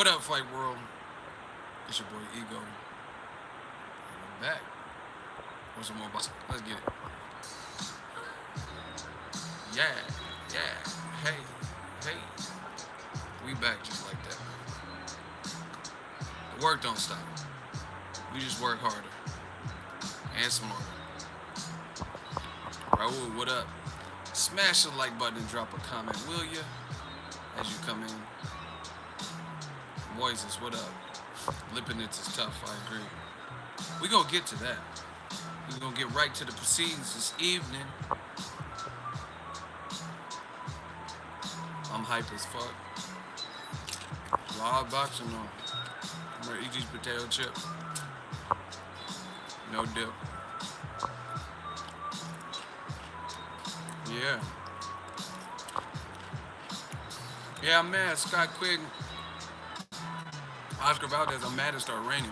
What up, Fight World? It's your boy Ego. And I'm back. What's some more boxing? Let's get it. Yeah, yeah. Hey, hey. We back just like that, man. The work don't stop. We just work harder and smarter. Raul, what up? Smash the like button and drop a comment, will ya? As you come in. Moises, what up? Lipinets is tough, I agree. We gonna get to that. We gonna get right to the proceedings this evening. I'm hype as fuck. Live boxing on. I'm gonna eat these potato chips. No dip. Yeah. Yeah, I'm mad. Scott Quig, Oscar Valdez, I'm mad it started raining.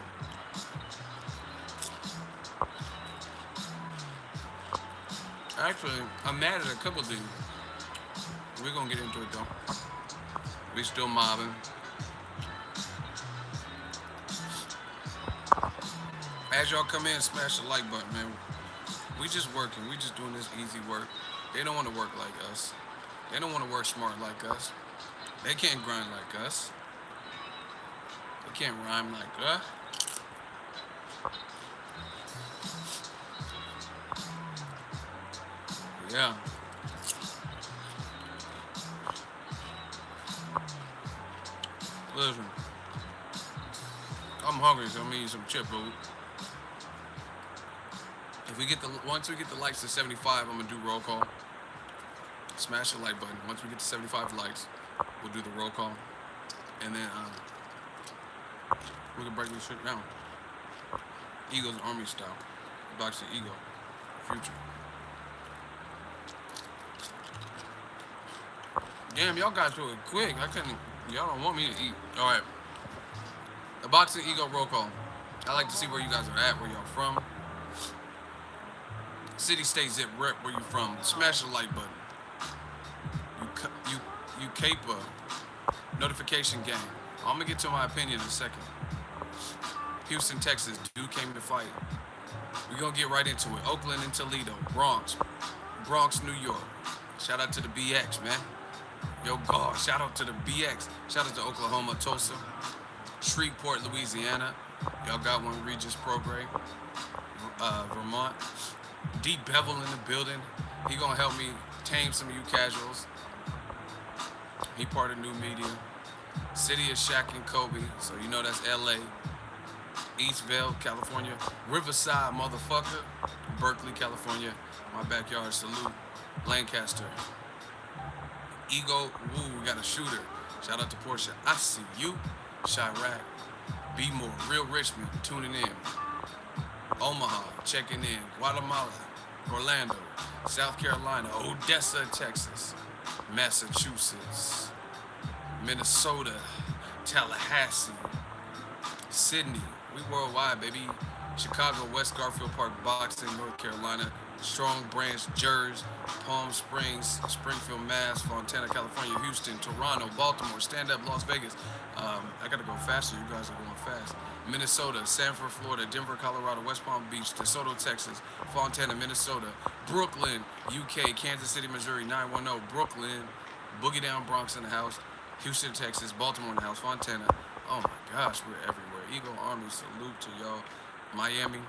Actually, I'm mad at a couple things. We're gonna get into it though. We still mobbing. As y'all come in, smash the like button, man. We just working. We just doing this easy work. They don't want to work like us. They don't want to work smart like us. They can't grind like us. They can't rhyme like us. Yeah. Listen, I'm hungry, so I'm gonna eat some chip food. If we get the once we get the likes to 75, I'm gonna do roll call. Smash the like button. Once we get to 75 likes, we'll do the roll call, and then we can break this shit down. Eagles Army style, boxing ego, future. Damn, y'all got through it quick. I couldn't. Y'all don't want me to eat. All right. The boxing ego roll call. I like to see where you guys are at, where y'all from. City, state, zip, rep, where you from. Smash the like button. You caper. Notification gang. I'm gonna get to my opinion in a second. Houston, Texas. Dude came to fight. We gonna get right into it. Oakland and Toledo. Bronx, New York. Shout out to the BX, man. Yo, God, shout out to the BX. Shout out to Oklahoma, Tulsa, Shreveport, Louisiana. Y'all got one, Regis Prograde, Vermont. D Bevel in the building. He gonna help me tame some of you casuals. He part of New Media. City of Shaq and Kobe, so you know that's LA. Eastvale, California. Riverside, motherfucker. Berkeley, California. My backyard, salute. Lancaster. Ego, woo, we got a shooter. Shout out to Portia. I see you. Chirac. Be more. Real Richmond, tuning in. Omaha, checking in. Guatemala, Orlando, South Carolina, Odessa, Texas, Massachusetts, Minnesota, Tallahassee, Sydney. We worldwide, baby. Chicago, West Garfield Park, Boxing, North Carolina, Strong Branch, Jersey, Palm Springs, Springfield, Mass, Fontana, California, Houston, Toronto, Baltimore, Stand Up, Las Vegas. I gotta go faster. You guys are going fast. Minnesota, Sanford, Florida, Denver, Colorado, West Palm Beach, DeSoto, Texas, Fontana, Minnesota, Brooklyn, UK, Kansas City, Missouri, 910, Brooklyn, Boogie Down, Bronx in the house, Houston, Texas, Baltimore in the house, Fontana. Oh my gosh, we're everywhere. Eagle Army, salute to y'all. Miami,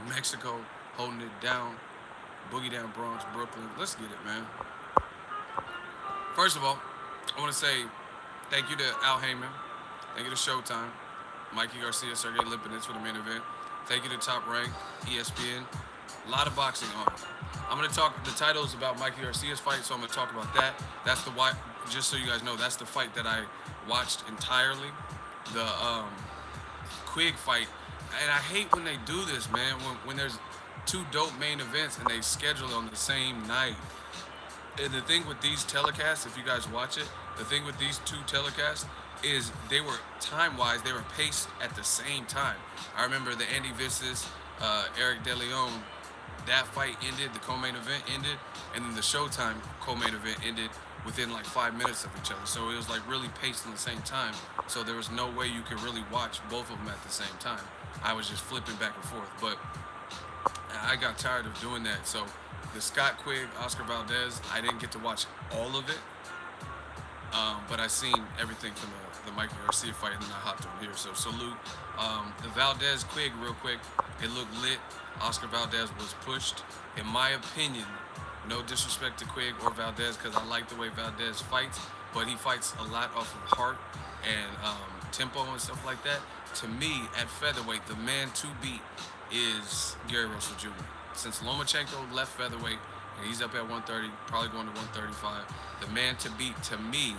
Mexico, holding it down. Boogie Down, Bronx, Brooklyn. Let's get it, man. First of all, I want to say thank you to Al Heyman. Thank you to Showtime. Mikey Garcia, Sergey Lipinets for the main event. Thank you to Top Rank, ESPN. A lot of boxing on. I'm going to talk, the title is about Mikey Garcia's fight, so I'm going to talk about that. That's the, just so you guys know, that's the fight that I watched entirely. The Quig fight. And I hate when they do this, man, when there's two dope main events and they schedule on the same night. And the thing with these telecasts, if you guys watch it, the thing with these two telecasts is they were, time-wise, they were paced at the same time. I remember the Andy Visses, Eric De Leon, that fight ended, the co-main event ended, and then the Showtime co-main event ended within like 5 minutes of each other. So it was like really paced in the same time. So there was no way you could really watch both of them at the same time. I was just flipping back and forth. But I got tired of doing that. So the Scott Quig, Oscar Valdez, I didn't get to watch all of it. But I seen everything from the Mikey Garcia fight, and then I hopped on here. So salute. The Valdez Quig, real quick, it looked lit. Oscar Valdez was pushed. In my opinion, no disrespect to Quig or Valdez, because I like the way Valdez fights, but he fights a lot off of heart and tempo and stuff like that. To me, at featherweight, the man to beat is Gary Russell Jr. Since Lomachenko left featherweight, and he's up at 130, probably going to 135, the man to beat, to me,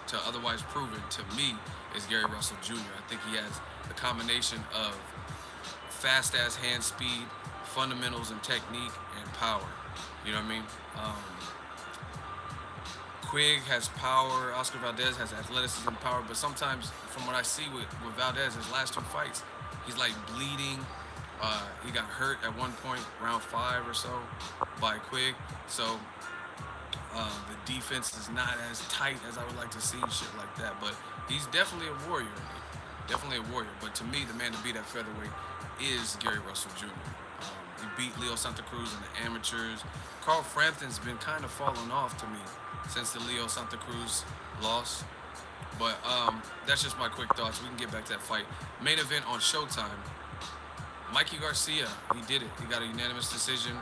to otherwise proven, to me, is Gary Russell Jr. I think he has the combination of fast-ass hand speed, fundamentals and technique, and power. You know what I mean? Quig has power, Oscar Valdez has athleticism and power, but sometimes, from what I see with Valdez, his last two fights, he's like bleeding. He got hurt at one point, round 5 or so, by Quig. So the defense is not as tight as I would like to see, shit like that. But he's definitely a warrior. Definitely a warrior. But to me, the man to beat at featherweight is Gary Russell Jr. He beat Leo Santa Cruz in the amateurs. Carl Frampton's been kind of falling off to me since the Leo Santa Cruz loss. But that's just my quick thoughts. We can get back to that fight. Main event on Showtime. Mikey Garcia, he did it. He got a unanimous decision.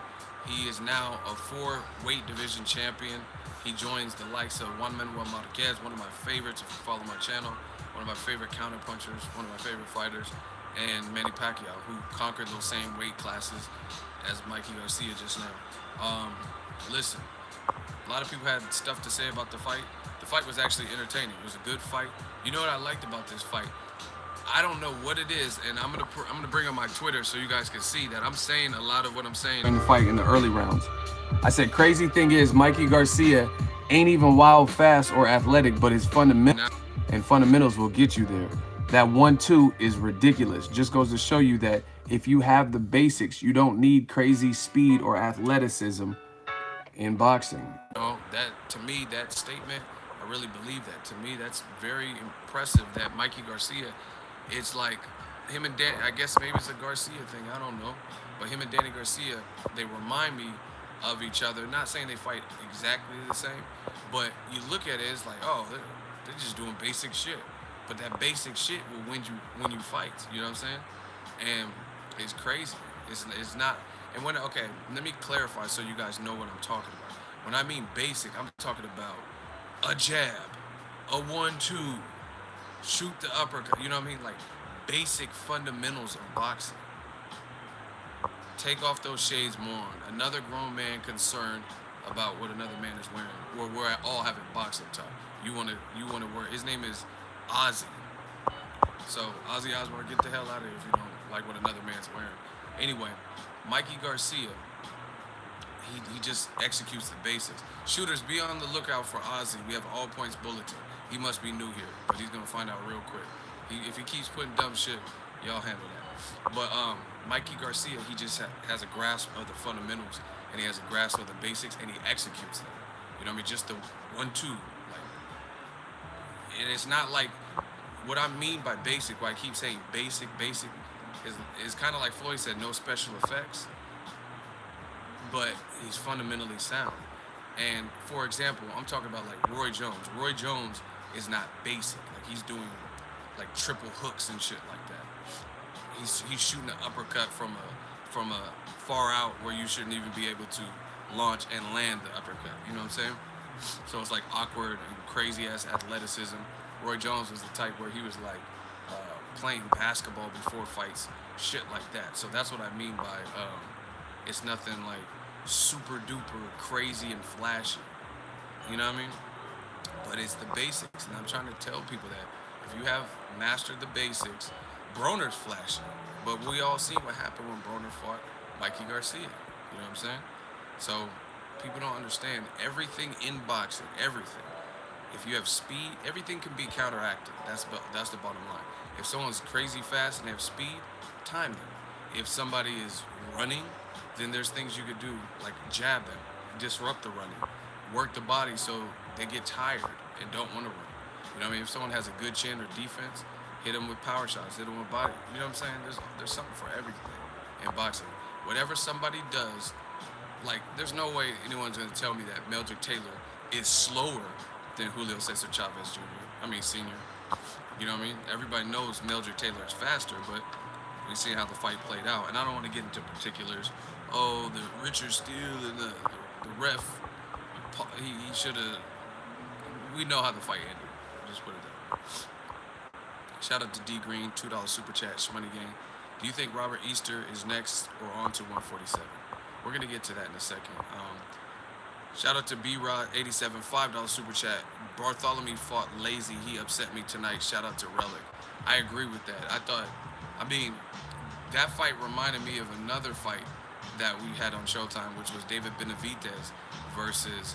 He is now a 4-weight division champion. He joins the likes of Juan Manuel Marquez, one of my favorites if you follow my channel, one of my favorite counterpunchers, one of my favorite fighters, and Manny Pacquiao, who conquered those same weight classes as Mikey Garcia just now. Listen, a lot of people had stuff to say about the fight. The fight was actually entertaining. It was a good fight. You know what I liked about this fight? I don't know what it is, and I'm gonna bring up my Twitter so you guys can see that I'm saying a lot of what I'm saying in the fight in the early rounds. I said, crazy thing is, Mikey Garcia ain't even wild fast or athletic, but his fundamentals will get you there. That 1-2 is ridiculous. Just goes to show you that if you have the basics, you don't need crazy speed or athleticism in boxing. That, to me, that statement, I really believe that. To me, that's very impressive that Mikey Garcia, it's like him and Dan, I guess maybe it's a Garcia thing, I don't know. But him and Danny Garcia, they remind me of each other. Not saying they fight exactly the same, but you look at it, it's like, oh, they're just doing basic shit. But that basic shit will win you fights, you know what I'm saying? And it's crazy. It's not, and when, okay, let me clarify so you guys know what I'm talking about. When I mean basic, I'm talking about a jab, a 1-2, shoot the uppercut, you know what I mean? Like basic fundamentals of boxing. Take off those shades more. Another grown man concerned about what another man is wearing, or we're all having boxing talk. You wanna wear, his name is Ozzy. So Ozzy Osbourne, get the hell out of here if you don't like what another man's wearing. Anyway, Mikey Garcia, he just executes the basics. Shooters, be on the lookout for Ozzy. We have all points bulletin. He must be new here, but he's gonna find out real quick. If he keeps putting dumb shit, y'all handle that. But Mikey Garcia, he just has a grasp of the fundamentals, and he has a grasp of the basics, and he executes them. You know what I mean? Just the 1-2. And it's not like, what I mean by basic, why I keep saying basic, is kind of like Floyd said, no special effects, but he's fundamentally sound. And for example, I'm talking about like Roy Jones. Roy Jones is not basic. Like he's doing like triple hooks and shit like that. He's shooting an uppercut from a far out where you shouldn't even be able to launch and land the uppercut. You know what I'm saying? So it's like awkward and crazy ass athleticism. Roy Jones was the type where he was like playing basketball before fights, shit like that. So that's what I mean by it's nothing like super duper crazy and flashy. You know what I mean? But it's the basics, and I'm trying to tell people that if you have mastered the basics, Broner's flashy, but we all see what happened when Broner fought Mikey Garcia. You know what I'm saying? So people don't understand everything in boxing, everything. If you have speed, everything can be counteracted. That's the bottom line. If someone's crazy fast and they have speed, time them. If somebody is running, then there's things you could do, like jab them, disrupt the running, work the body so they get tired and don't want to run. You know what I mean? If someone has a good chin or defense, hit them with power shots, hit them with body. You know what I'm saying? There's something for everything in boxing. Whatever somebody does, like there's no way anyone's gonna tell me that Meldrick Taylor is slower than Julio Cesar Chavez Jr. I mean Senior. You know what I mean? Everybody knows Meldrick Taylor is faster, but we see how the fight played out. And I don't want to get into particulars. Oh, the Richard Steele and the ref, he should have. We know how the fight ended. Just put it there. Shout out to D Green, $2 super chat, Shmoney Gang. Do you think Robert Easter is next or on to 147? We're gonna get to that in a second. Shout out to B Rod 87, $5 super chat. Bartholomew fought lazy. He upset me tonight. Shout out to Relic. I agree with that. I mean, that fight reminded me of another fight that we had on Showtime, which was David Benavidez versus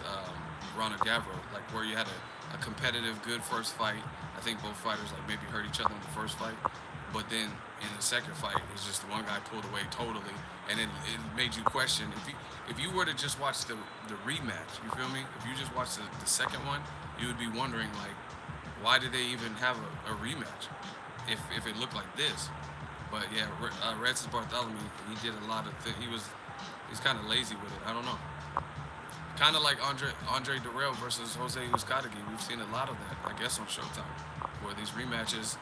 Ronald Gavro, like where you had a competitive, good first fight. I think both fighters like maybe hurt each other in the first fight, but then in the second fight, it's just one guy pulled away totally, and it made you question if you were to just watch the rematch. You feel me? If you just watch the second one, you would be wondering like, why did they even have a rematch if it looked like this? But yeah, Redsis Bartholomew, he did a lot of things. He's kind of lazy with it. I don't know. Kind of like Andre Durrell versus Jose Uzcategui. We've seen a lot of that, I guess, on Showtime, where these rematches,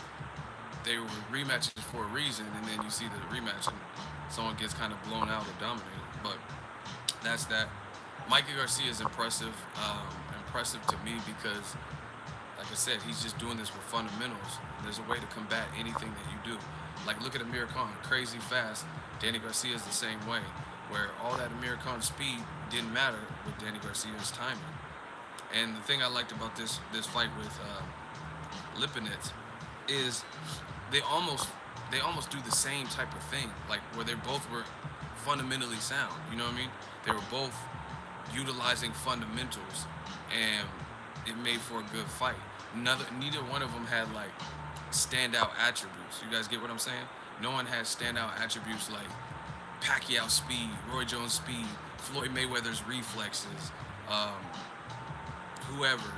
they were rematches for a reason, and then you see the rematch and someone gets kind of blown out or dominated. But that's that. Mikey Garcia is impressive. Impressive to me because, like I said, he's just doing this with fundamentals. There's a way to combat anything that you do. Like, look at Amir Khan, crazy fast. Danny Garcia is the same way, where all that Amir Khan speed didn't matter with Danny Garcia's timing. And the thing I liked about this fight with Lipinets is they almost do the same type of thing, like where they both were fundamentally sound. You know what I mean? They were both utilizing fundamentals, and it made for a good fight. Neither one of them had like standout attributes. You guys get what I'm saying? No one has standout attributes like Pacquiao's speed, Roy Jones' speed, Floyd Mayweather's reflexes, whoever,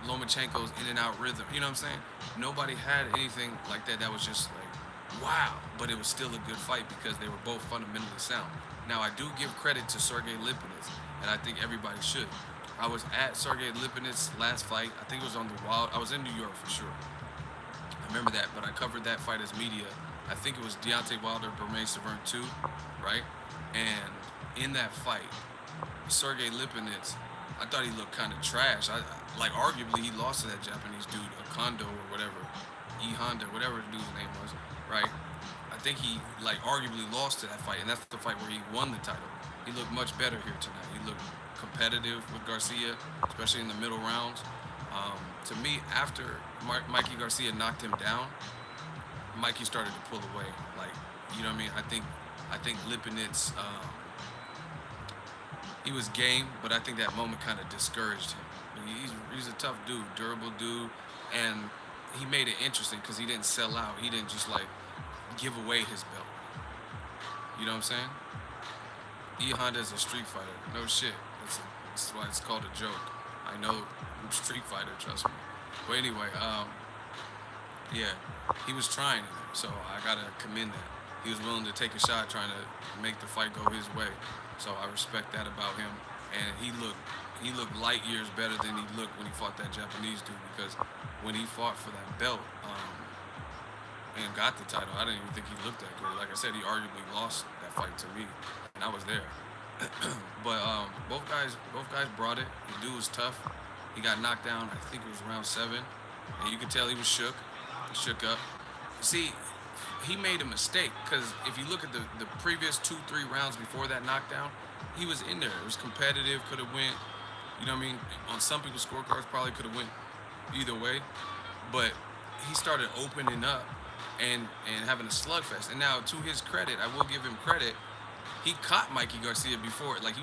Lomachenko's in and out rhythm. You know what I'm saying? Nobody had anything like that was just like, wow. But it was still a good fight because they were both fundamentally sound. Now, I do give credit to Sergey Lipinets, and I think everybody should. I was at Sergey Lipinets' last fight. I think it was on the Wild. I was in New York for sure. I remember that, but I covered that fight as media. I think it was Deontay Wilder, Bermane Stiverne 2, right? And in that fight, Sergey Lipinets, I thought he looked kind of trash. Like, arguably, he lost to that Japanese dude, Kondo or whatever, Honda, whatever the dude's name was, right? I think he, like, arguably lost to that fight, and that's the fight where he won the title. He looked much better here tonight. He looked competitive with Garcia, especially in the middle rounds. To me, after Mikey Garcia knocked him down, Mikey started to pull away. Like, you know what I mean? I think Lipinets, he was game, but I think that moment kind of discouraged him. He's a tough dude, durable dude, and he made it interesting because he didn't sell out. He didn't just like give away his belt. You know what I'm saying? Honda is a street fighter. No shit. That's why it's called a joke. I know I'm a street fighter, trust me. But anyway, yeah, he was trying it, so I gotta commend that. He was willing to take a shot, trying to make the fight go his way. So I respect that about him. And he looked light years better than he looked when he fought that Japanese dude, because when he fought for that belt and got the title, I didn't even think he looked that good. Like I said, he arguably lost that fight to me, and I was there. But both guys brought it. The dude was tough. He got knocked down, I think it was round 7, and you could tell he was shook. He shook up. See, he made a mistake, because if you look at the previous 2-3 rounds before that knockdown, he was in there. It was competitive, could have went, you know what I mean? On some people's scorecards, probably could have went either way. But he started opening up and having a slugfest. And now, to his credit, I will give him credit, he caught Mikey Garcia before. Like, he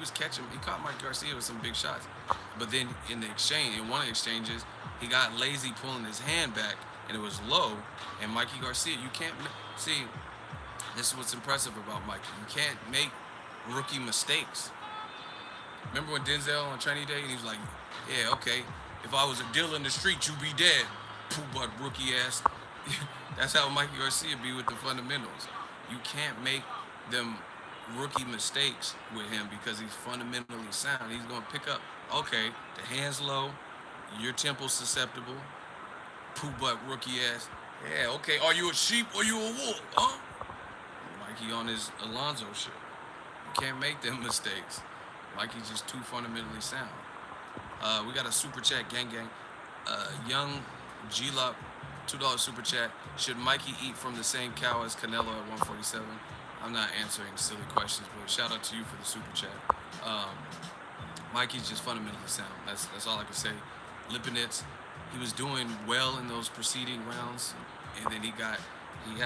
caught Mikey Garcia with some big shots. But then in one of the exchanges, he got lazy pulling his hand back, and it was low. And Mikey Garcia, you can't see, This is what's impressive about Mikey. You can't make rookie mistakes. Remember when Denzel on Training Day, and he was like, yeah, okay, if I was a dealer in the street, you be dead. Pooh butt rookie ass. That's how Mikey Garcia be with the fundamentals. You can't make them rookie mistakes with him because he's fundamentally sound. He's going to pick up, okay, the hands low, your temple's susceptible, poo butt rookie ass. Yeah, okay, are you a sheep or you a wolf, huh? Mikey on his Alonzo shit. You can't make them mistakes. Mikey's just too fundamentally sound. We got a super chat, gang. Young G-Lop, $2 super chat. Should Mikey eat from the same cow as Canelo at 147? I'm not answering silly questions, but shout out to you for the super chat. Mikey's just fundamentally sound. That's all I can say. Lipinets, he was doing well in those preceding rounds, and then he had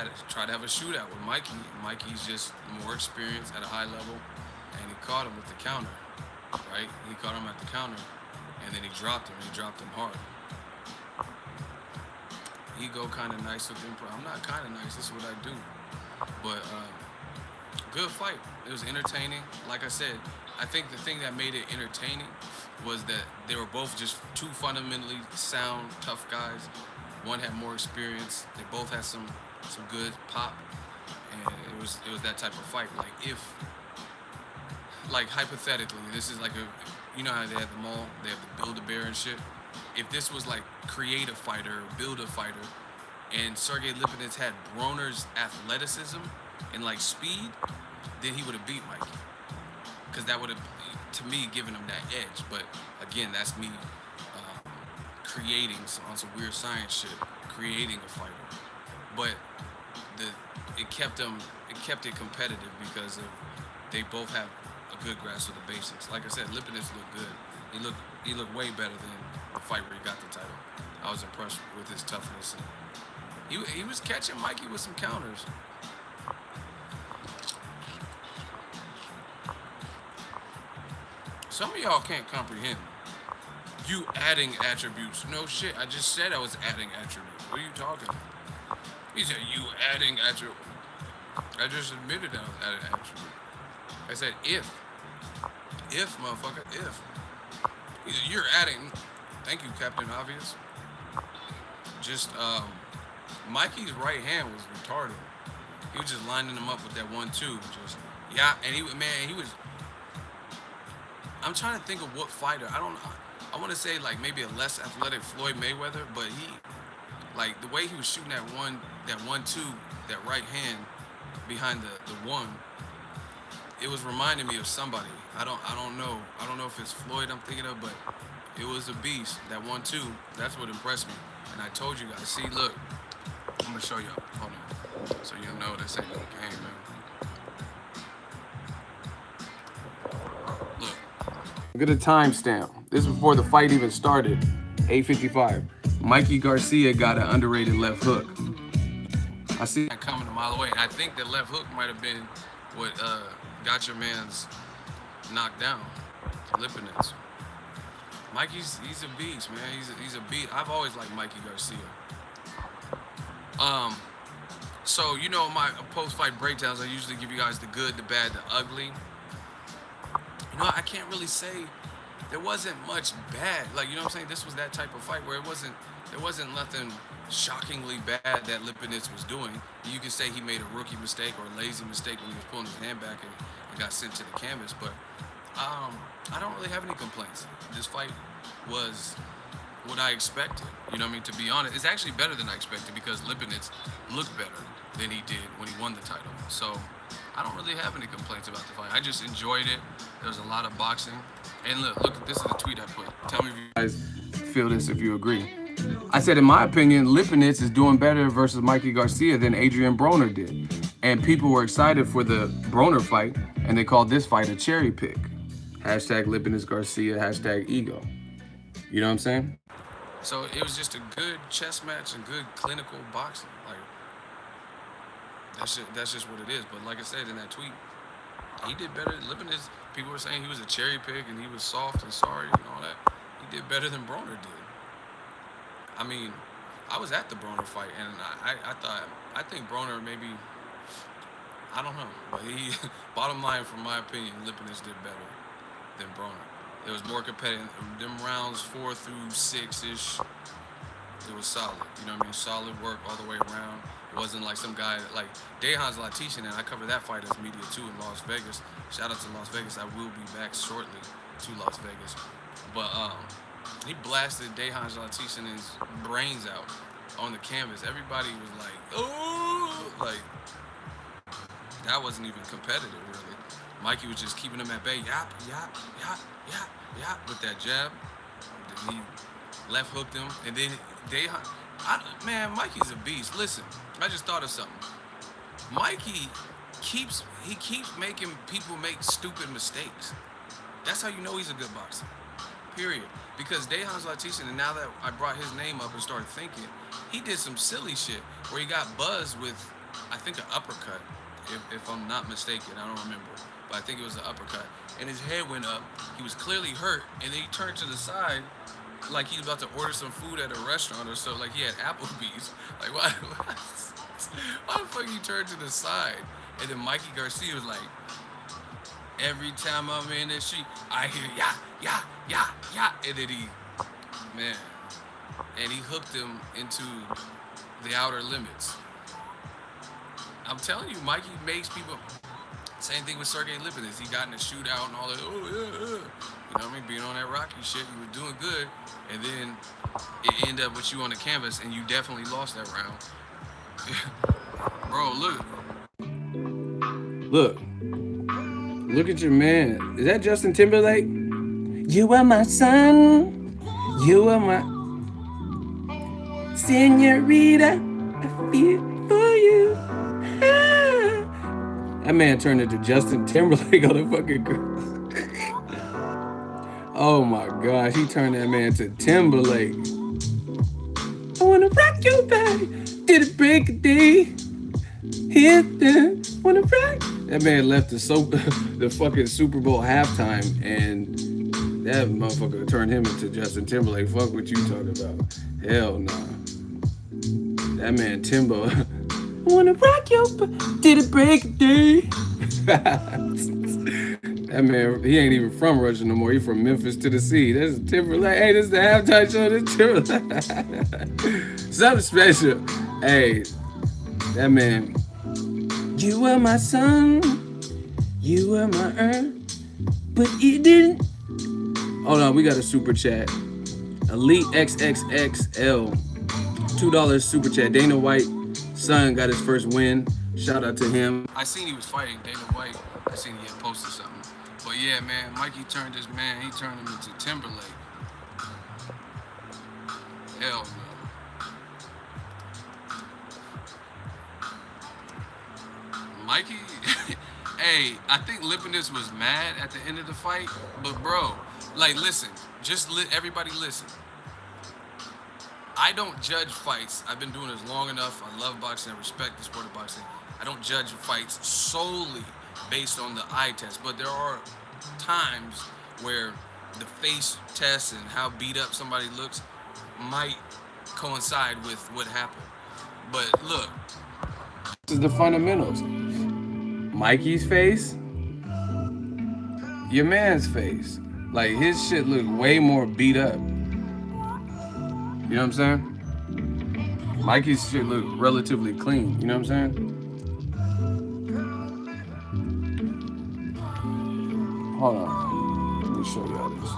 to try to have a shootout with Mikey. Mikey's just more experienced at a high level, and he caught him with the counter, right? He caught him at the counter, and then he dropped him. He dropped him hard. Ego kind of nice with him. I'm not kind of nice. This is what I do. But good fight. It was entertaining. Like I said, I think the thing that made it entertaining was that they were both just two fundamentally sound, tough guys. One had more experience. They both had some good pop, and it was that type of fight. Like hypothetically, this is like you know how they have the mall, they have the Build-A-Bear and shit. If this was like create a fighter, build a fighter, and Sergey Lipinets had Broner's athleticism and like speed, then he would have beat Mikey. Because that would have, to me, given him that edge. But again, that's me creating on some weird science shit, creating a fighter. But it kept it competitive because they both have a good grasp of the basics. Like I said, Lipinets looked good. He looked way better than the fight where he got the title. I was impressed with his toughness. And he was catching Mikey with some counters. Some of y'all can't comprehend. You adding attributes. No shit. I just said I was adding attributes. What are you talking about? He said you adding attributes. I just admitted that I was adding attributes. I said if. If, motherfucker, if. You're adding. Thank you, Captain Obvious. Just, Mikey's right hand was retarded. He was just lining him up with that 1-2. Just, yeah, and he was. I'm trying to think of what fighter. I want to say like maybe a less athletic Floyd Mayweather, but he, like the way he was shooting that 1-2, that right hand behind the one, it was reminding me of somebody. I don't know. I don't know if it's Floyd I'm thinking of, but it was a beast. That 1-2, that's what impressed me. And I told you guys, see, look, I'm gonna show y'all. Hold on, so you know this ain't no game, man. Look at a timestamp. This is before the fight even started. 8:55. Mikey Garcia got an underrated left hook. I see that coming a mile away. I think that left hook might have been what got your man's knocked down. Lipinets. Mikey's a beast, man. He's a beast. I've always liked Mikey Garcia. So you know my post-fight breakdowns, I usually give you guys the good, the bad, the ugly. You know, I can't really say there wasn't much bad. Like, you know what I'm saying? This was that type of fight where there wasn't nothing shockingly bad that Lipinets was doing. You could say he made a rookie mistake or a lazy mistake when he was pulling his hand back and got sent to the canvas. But I don't really have any complaints. This fight was what I expected. You know what I mean? To be honest, it's actually better than I expected because Lipinets looked better than he did when he won the title. So I don't really have any complaints about the fight. I just enjoyed it. There was a lot of boxing. And look, this is the tweet I put. Tell me if you guys feel this, if you agree. I said, in my opinion, Lipinets is doing better versus Mikey Garcia than Adrian Broner did. And people were excited for the Broner fight, and they called this fight a cherry pick. Hashtag Lipinets Garcia, hashtag ego. You know what I'm saying? So it was just a good chess match and good clinical boxing. Like, that's just what it is. But like I said in that tweet, he did better. Lipinets, people were saying he was a cherry pick and he was soft and sorry and all that. He did better than Broner did. I mean, I was at the Broner fight, and I think Broner maybe I don't know, but he. Bottom line, from my opinion, Lipinets did better than Broner. It was more competitive. Them rounds 4 through 6 ish. It was solid. You know what I mean? Solid work all the way around. It wasn't like some guy like Dejan's Latitian, and I covered that fight as media too in Las Vegas. Shout out to Las Vegas. I will be back shortly to Las Vegas. But he blasted Dejan's Latitian's brains out on the canvas. Everybody was like, oh, like that wasn't even competitive really. Mikey was just keeping him at bay. Yap, yap, yap, yap, yap with that jab. Then he left hooked him, and then Dejan. Man, Mikey's a beast. Listen, I just thought of something. Mikey keeps making people make stupid mistakes. That's how you know he's a good boxer. Period. Because Dejan's Latitian, and now that I brought his name up and started thinking, he did some silly shit where he got buzzed with, I think, an uppercut. If I'm not mistaken, I don't remember. But I think it was an uppercut. And his head went up. He was clearly hurt, and then he turned to the side like he was about to order some food at a restaurant or so, like he had Applebee's. Like, why the fuck you turned to the side? And then Mikey Garcia was like, every time I'm in this street, I hear yeah, yeah, yeah, yeah. And then he hooked him into the outer limits. I'm telling you, Mikey makes people. Same thing with Sergey Lipinets. He got in a shootout and all that. Oh yeah, yeah. You know what I mean? Being on that Rocky shit, you were doing good, and then it ended up with you on the canvas, and you definitely lost that round. Bro, look at your man. Is that Justin Timberlake? You are my son. You are my senorita. I feel for you. That man turned into Justin Timberlake on the fucking girl. Oh my gosh, he turned that man to Timberlake. I wanna rock your body. Did it break a day? Hit them. Wanna rock? That man left the fucking Super Bowl halftime, and that motherfucker turned him into Justin Timberlake. Fuck what you talking about. Hell nah. That man Timbo. I wanna rock your body. Did it break a day? That man, he ain't even from Russia no more. He from Memphis, Tennessee. That's Timberlake. Hey, this is the halftime show. This Timberlake. Something special. Hey, that man. You were my son. You were my earth. But you didn't. Hold on, we got a super chat. Elite XXXL. $2 super chat. Dana White son got his first win. Shout out to him. I seen he was fighting Dana White. I seen he had posted something. But yeah, man, Mikey turned his man. He turned him into Timberlake. Hell no. Mikey, hey, I think Lipinets was mad at the end of the fight. But bro, like, listen, everybody listen. I don't judge fights. I've been doing this long enough. I love boxing. I respect the sport of boxing. I don't judge fights solely based on the eye test, but there are times where the face test and how beat up somebody looks might coincide with what happened. But look, this is the fundamentals. Mikey's face, your man's face. Like, his shit looked way more beat up. You know what I'm saying? Mikey's shit looked relatively clean. You know what I'm saying? Hold on. Let me show y'all this.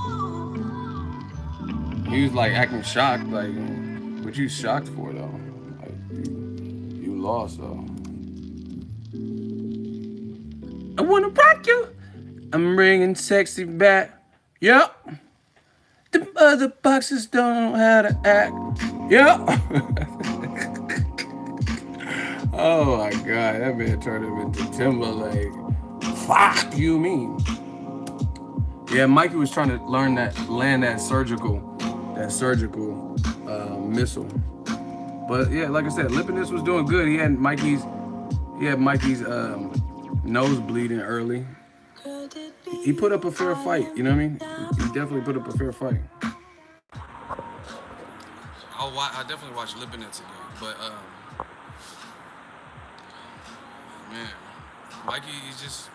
He was like acting shocked. Like, what you shocked for though? Like, you lost though. I wanna rock you. I'm bringing sexy back. Yep. The other boxers don't know how to act. Yep. Oh my God, that man turned him into Timberlake. Fuck you mean? Yeah, Mikey was trying to land that surgical missile. But yeah, like I said, Lipinets was doing good. He had Mikey's nose bleeding early. He put up a fair fight, you know what I mean? He definitely put up a fair fight. I definitely watch Lipinets again, but man, Mikey, he's just.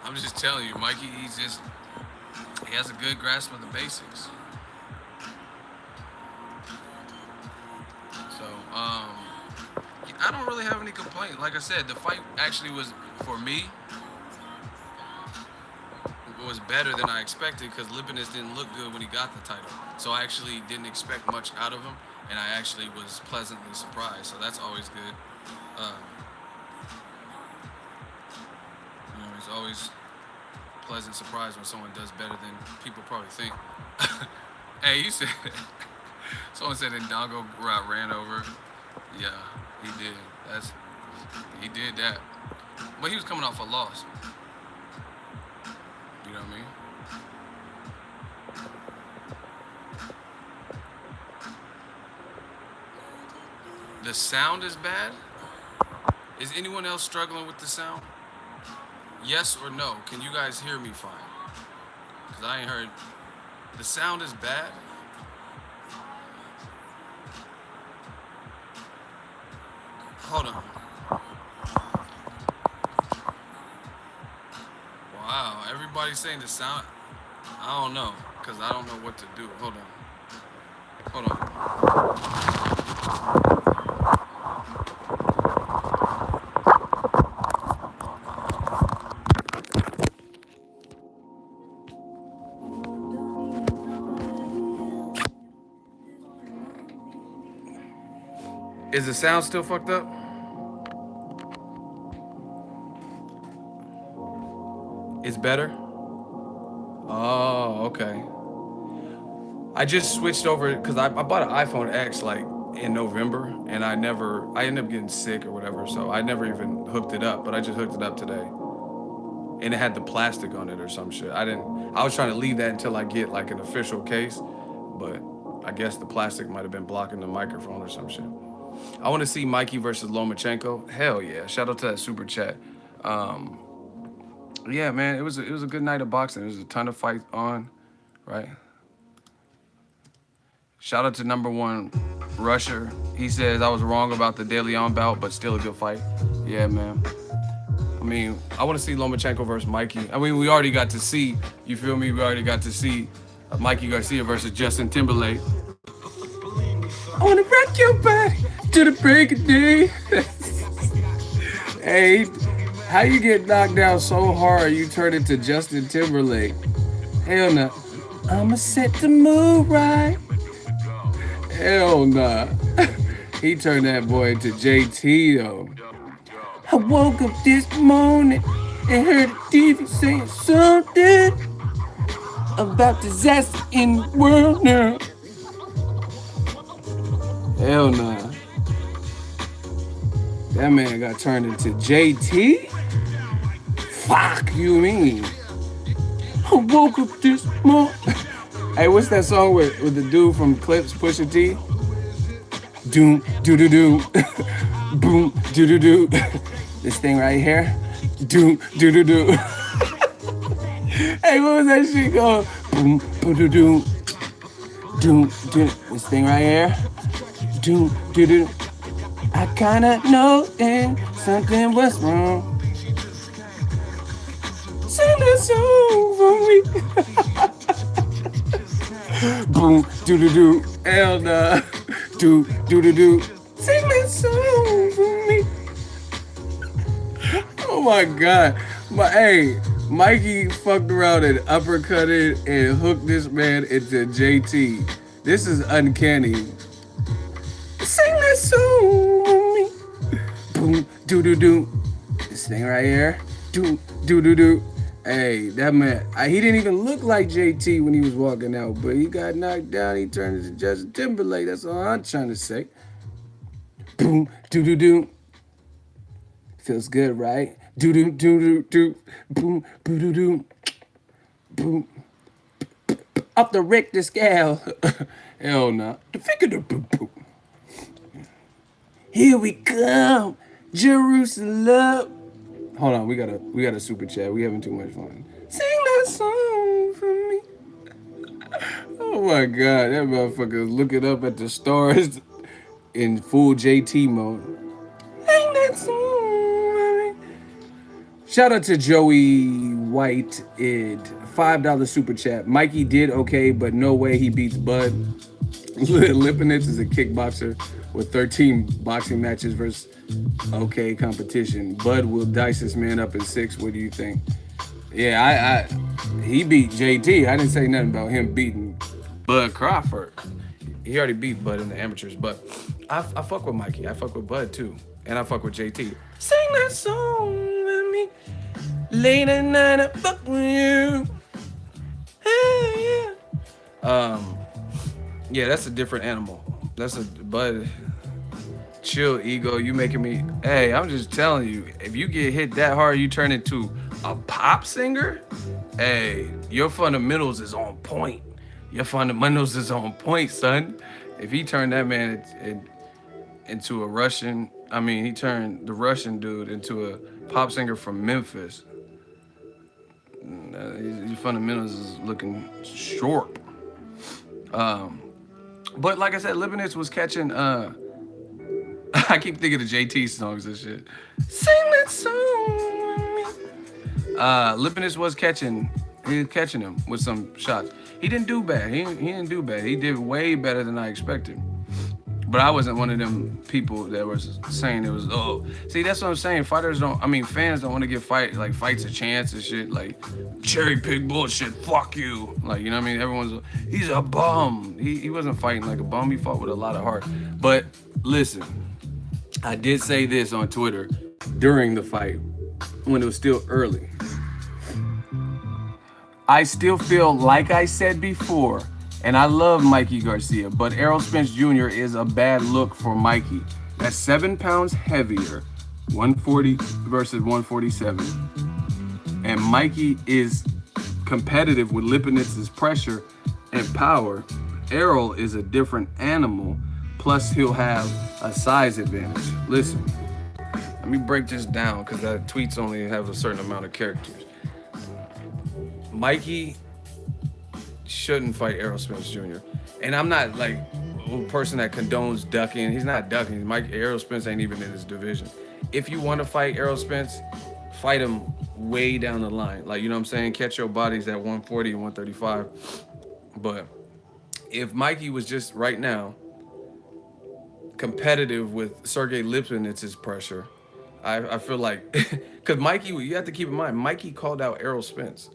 I'm just telling you, Mikey, he has a good grasp of the basics. So, I don't really have any complaints. Like I said, the fight actually was, for me, was better than I expected because Lipinets didn't look good when he got the title. So I actually didn't expect much out of him, and I actually was pleasantly surprised. So that's always good. It's always a pleasant surprise when someone does better than people probably think. Hey, you said someone said Ndongo ran over. Yeah, he did. He did that. But he was coming off a loss. You know what I mean? The sound is bad? Is anyone else struggling with the sound? Yes or no? Can you guys hear me fine? Because I ain't heard. The sound is bad? Hold on. Wow, everybody's saying the sound. I don't know, because I don't know what to do. Hold on. Hold on. Is the sound still fucked up? It's better? Oh, okay. I just switched over because I bought an iPhone X like in November, and I ended up getting sick or whatever, so I never even hooked it up, but I just hooked it up today. And it had the plastic on it or some shit. I was trying to leave that until I get like an official case, but I guess the plastic might have been blocking the microphone or some shit. I want to see Mikey versus Lomachenko. Hell yeah. Shout out to that super chat. Yeah, man, it was a good night of boxing. There was a ton of fights on, right? Shout out to #1 Rusher. He says I was wrong about the De Leon bout, but still a good fight. Yeah, man. I mean, I want to see Lomachenko versus Mikey. I mean, we already got to see, you feel me? We already got to see Mikey Garcia versus Justin Timberlake. I want to rock your body to the break of day. Hey, how you get knocked down so hard you turn into Justin Timberlake? Hell no. I'ma set the mood right. Hell nah. He turned that boy into JT though. I woke up this morning and heard the TV saying something about disaster in the world now. Hell nah. That man got turned into JT? Fuck you mean? I woke up this morning. Hey, what's that song with the dude from Clips, Pusha T? Doom, doo doo doo. Boom, doo doo doo. This thing right here. Doom, doo doo doo. Hey, what was that shit called? Boom, doo doo doo. Doom, doo. This thing right here. Doom, doo doo. I kinda know that something was wrong. Sing that song for me. Boom, doo doo doo. Hell nah. Doo doo doo doo. Sing that song for me. Oh my god. Hey, Mikey fucked around and uppercutted and hooked this man into JT. This is uncanny. Sing that song for me. Boom, doo doo doo. This thing right here. Doo doo doo doo. Hey, that man, he didn't even look like JT when he was walking out, but he got knocked down. He turned into Justin Timberlake. That's all I'm trying to say. Boom, doo doo doo. Feels good, right? Doo doo doo doo doo. Boom, boo doo doo. Boom. Up the Richter scale. Hell no. The figure the boom boom. Here we come, Jerusalem. Hold on, we got a super chat. We having too much fun. Sing that song for me. Oh my god, that motherfucker looking up at the stars in full JT mode. Sing that song Shout out to Joey White Id. $5 super chat. Mikey did okay, but no way he beats Bud. Lipinets is a kickboxer with 13 boxing matches versus okay competition. Bud will dice this man up in 6. What do you think? Yeah, he beat JT. I didn't say nothing about him beating Bud Crawford. He already beat Bud in the amateurs, but I fuck with Mikey. I fuck with Bud too. And I fuck with JT. Sing that song with me. Late at night, I fuck with you. Hey, yeah. Yeah, that's a different animal. That's a Bud. Chill, ego. You making me. Hey, I'm just telling you. If you get hit that hard, you turn into a pop singer. Hey, your fundamentals is on point. Your fundamentals is on point, son. If he turned that man into a Russian, I mean, he turned the Russian dude into a pop singer from Memphis. Your fundamentals is looking short. But like I said, Lipinets was catching. I keep thinking of JT songs and shit. Sing that song. Lipinets was catching. He was catching him with some shots. He didn't do bad. He didn't do bad. He did way better than I expected. But I wasn't one of them people that was saying it was see that's what I'm saying. Fans don't want to give fights a chance and shit like cherry pick bullshit, fuck you. Like, you know what I mean? He's a bum. He wasn't fighting like a bum, he fought with a lot of heart. But listen, I did say this on Twitter during the fight when it was still early. I still feel like I said before, and I love Mikey Garcia, but Errol Spence Jr. is a bad look for Mikey. That's 7 pounds heavier, 140 versus 147. And Mikey is competitive with Lipinets' pressure and power. Errol is a different animal, plus he'll have a size advantage. Listen, let me break this down because that tweets only have a certain amount of characters. Mikey shouldn't fight Errol Spence Jr. And I'm not like a person that condones ducking. He's not ducking. Errol Spence ain't even in his division. If you want to fight Errol Spence, fight him way down the line. Like, you know what I'm saying? Catch your bodies at 140 and 135. But if Mikey was just right now competitive with Sergey Lipinets' pressure, I feel like, because Mikey, you have to keep in mind, Mikey called out Errol Spence.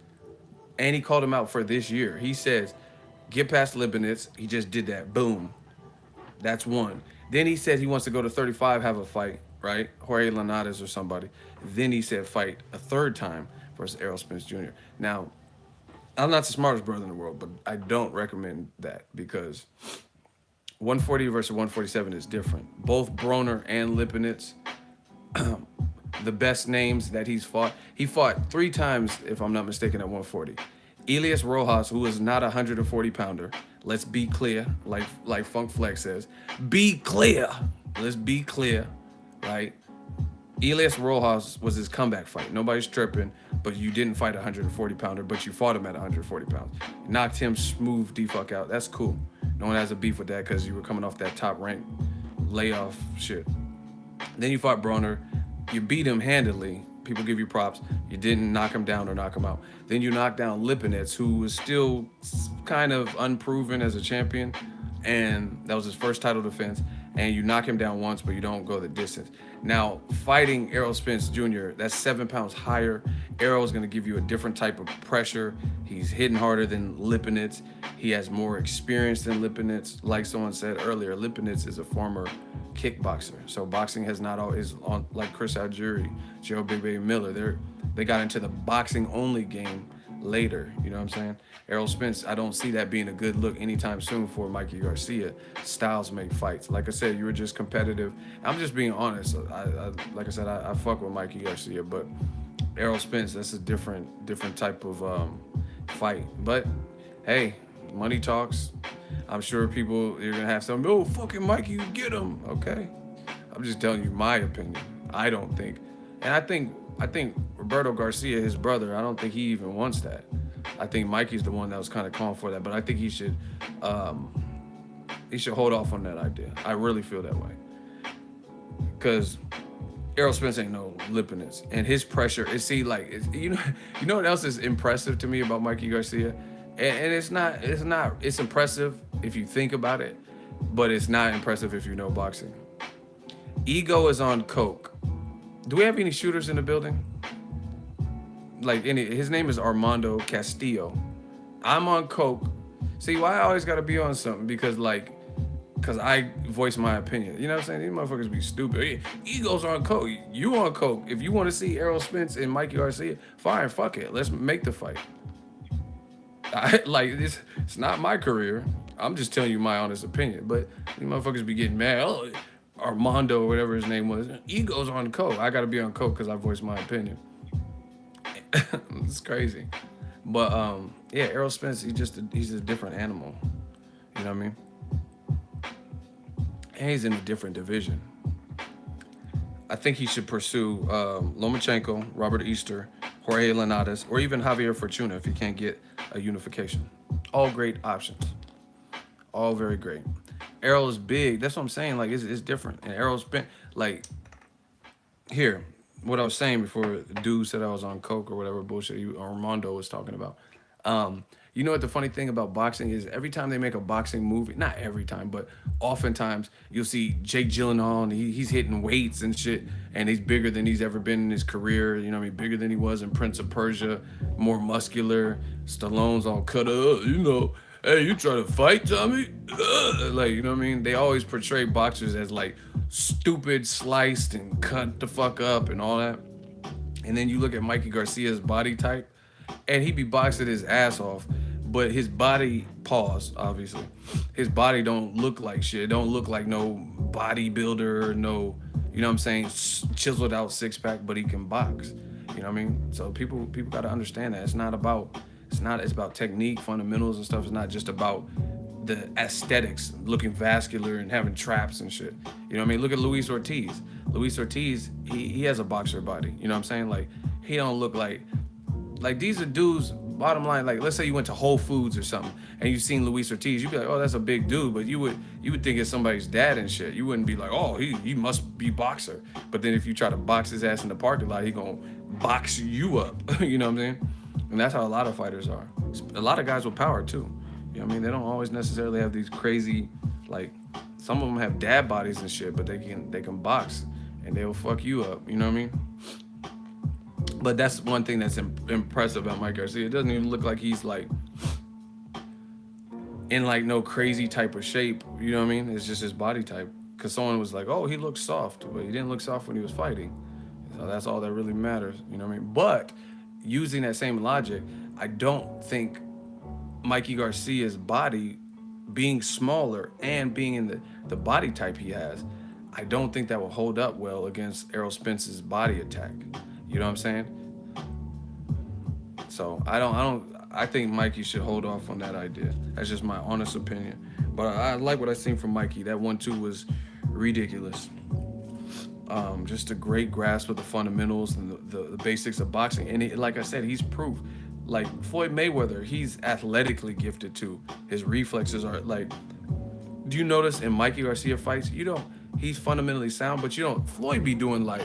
And he called him out for this year. He says, get past Lipinets. He just did that. Boom. That's one. Then he said he wants to go to 35, have a fight, right? Jorge Linares or somebody. Then he said fight a third time versus Errol Spence Jr. Now, I'm not the smartest brother in the world, but I don't recommend that because 140 versus 147 is different. Both Broner and Lipinets, the best names that he's fought. He fought 3 times, if I'm not mistaken, at 140. Elias Rojas, who is not a 140 pounder. Let's be clear, like Funk Flex says. Be clear. Let's be clear, right? Elias Rojas was his comeback fight. Nobody's tripping, but you didn't fight a 140 pounder, but you fought him at 140 pounds. Knocked him smooth the fuck out. That's cool. No one has a beef with that because you were coming off that top rank layoff shit. Then you fought Broner. You beat him handily. People give you props. You didn't knock him down or knock him out. Then you knocked down Lipinets, who was still kind of unproven as a champion, and that was his first title defense. And you knock him down once, but you don't go the distance. Now, fighting Errol Spence Jr., that's 7 pounds higher. Errol's going to give you a different type of pressure. He's hitting harder than Lipinets. He has more experience than Lipinets. Like someone said earlier, Lipinets is a former kickboxer. So boxing has not always, on like Chris Algieri, Joe Big Baby Miller, they got into the boxing only game later. You know what I'm saying? Errol Spence, I don't see that being a good look anytime soon for Mikey Garcia. Styles make fights. Like I said, you were just competitive. I'm just being honest. Like I said, I fuck with Mikey Garcia, but Errol Spence, that's a different type of fight. But hey, money talks. I'm sure you're gonna have some, oh, fucking Mikey, you get him. Okay. I'm just telling you my opinion. I don't think. And I think Roberto Garcia, his brother, I don't think he even wants that. I think Mikey's the one that was kind of calling for that, but I think he should hold off on that idea. I really feel that way. Because Errol Spence ain't no Lipinets, and his pressure is you know what else is impressive to me about Mikey Garcia, and it's impressive if you think about it, but it's not impressive if you know boxing. Ego is on coke. Do we have any shooters in the building? Like his name is Armando Castillo. I'm on coke. See why I always gotta be on something because I voice my opinion. You know what I'm saying? These motherfuckers be stupid. Egos on coke. You on coke. If you want to see Errol Spence and Mikey Garcia, fine, fuck it. Let's make the fight. It's not my career. I'm just telling you my honest opinion. But these motherfuckers be getting mad. Oh, Armando or whatever his name was. Egos on coke. I gotta be on coke because I voice my opinion. It's crazy. But yeah, Errol Spence, he's a different animal. You know what I mean? And he's in a different division. I think he should pursue Lomachenko, Robert Easter, Jorge Linares, or even Javier Fortuna if he can't get a unification. All great options. All very great. Errol is big. That's what I'm saying. Like, it's different. And Errol's been, like, here, what I was saying before the dude said I was on coke or whatever bullshit Armando was talking about. You know what the funny thing about boxing is? Every time they make a boxing movie, not every time, but oftentimes you'll see Jake Gyllenhaal and he's hitting weights and shit, and he's bigger than he's ever been in his career. You know what I mean? Bigger than he was in Prince of Persia, more muscular. Stallone's all cut up, you know. Hey, you trying to fight, Tommy? Like, you know what I mean? They always portray boxers as like stupid, sliced, and cut the fuck up and all that. And then you look at Mikey Garcia's body type, and he be boxing his ass off, but his body, pause, obviously, his body don't look like shit. It don't look like no bodybuilder, no, you know what I'm saying, chiseled out six pack, but he can box. You know what I mean? So people got to understand that it's about technique, fundamentals and stuff. It's not just about the aesthetics, looking vascular and having traps and shit. You know what I mean? Look at Luis Ortiz. Luis Ortiz, he has a boxer body. You know what I'm saying? Like, he don't look like these are dudes, bottom line, like, let's say you went to Whole Foods or something and you've seen Luis Ortiz, you'd be like, oh, that's a big dude, but you would think it's somebody's dad and shit. You wouldn't be like, oh, he must be boxer. But then if you try to box his ass in the parking lot, he gonna box you up. You know what I'm saying? And that's how a lot of fighters are. A lot of guys with power too. You know what I mean? They don't always necessarily have these crazy, like, some of them have dad bodies and shit, but they can box and they'll fuck you up. You know what I mean? But that's one thing that's impressive about Mike Garcia. It doesn't even look like he's like in like no crazy type of shape. You know what I mean? It's just his body type. Because someone was like, oh, he looks soft, but he didn't look soft when he was fighting. So that's all that really matters. You know what I mean? But using that same logic, I don't think Mikey Garcia's body being smaller and being in the body type he has, I don't think that will hold up well against Errol Spence's body attack. You know what I'm saying? So I think Mikey should hold off on that idea. That's just my honest opinion. But I like what I seen from Mikey. That 1-2 was ridiculous. Just a great grasp of the fundamentals and the basics of boxing. And like I said, he's proof. Like Floyd Mayweather, he's athletically gifted too. His reflexes are like, do you notice in Mikey Garcia fights, he's fundamentally sound, but Floyd be doing like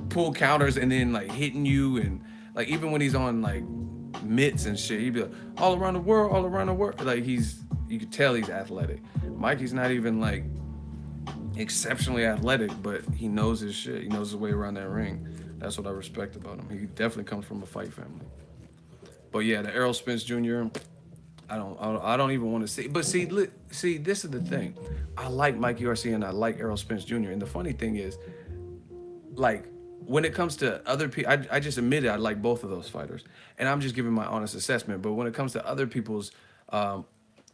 pull counters and then like hitting you, and like even when he's on like mitts and shit, he'd be like all around the world. Like you could tell he's athletic. Mikey's not even like exceptionally athletic, but he knows his shit. He knows his way around that ring. That's what I respect about him. He definitely comes from a fight family. But yeah, the Errol Spence Jr., I don't even want to see. But see, this is the thing. I like Mikey Garcia and I like Errol Spence Jr. And the funny thing is, like, when it comes to other people, I just admitted I like both of those fighters, and I'm just giving my honest assessment. But when it comes to other people's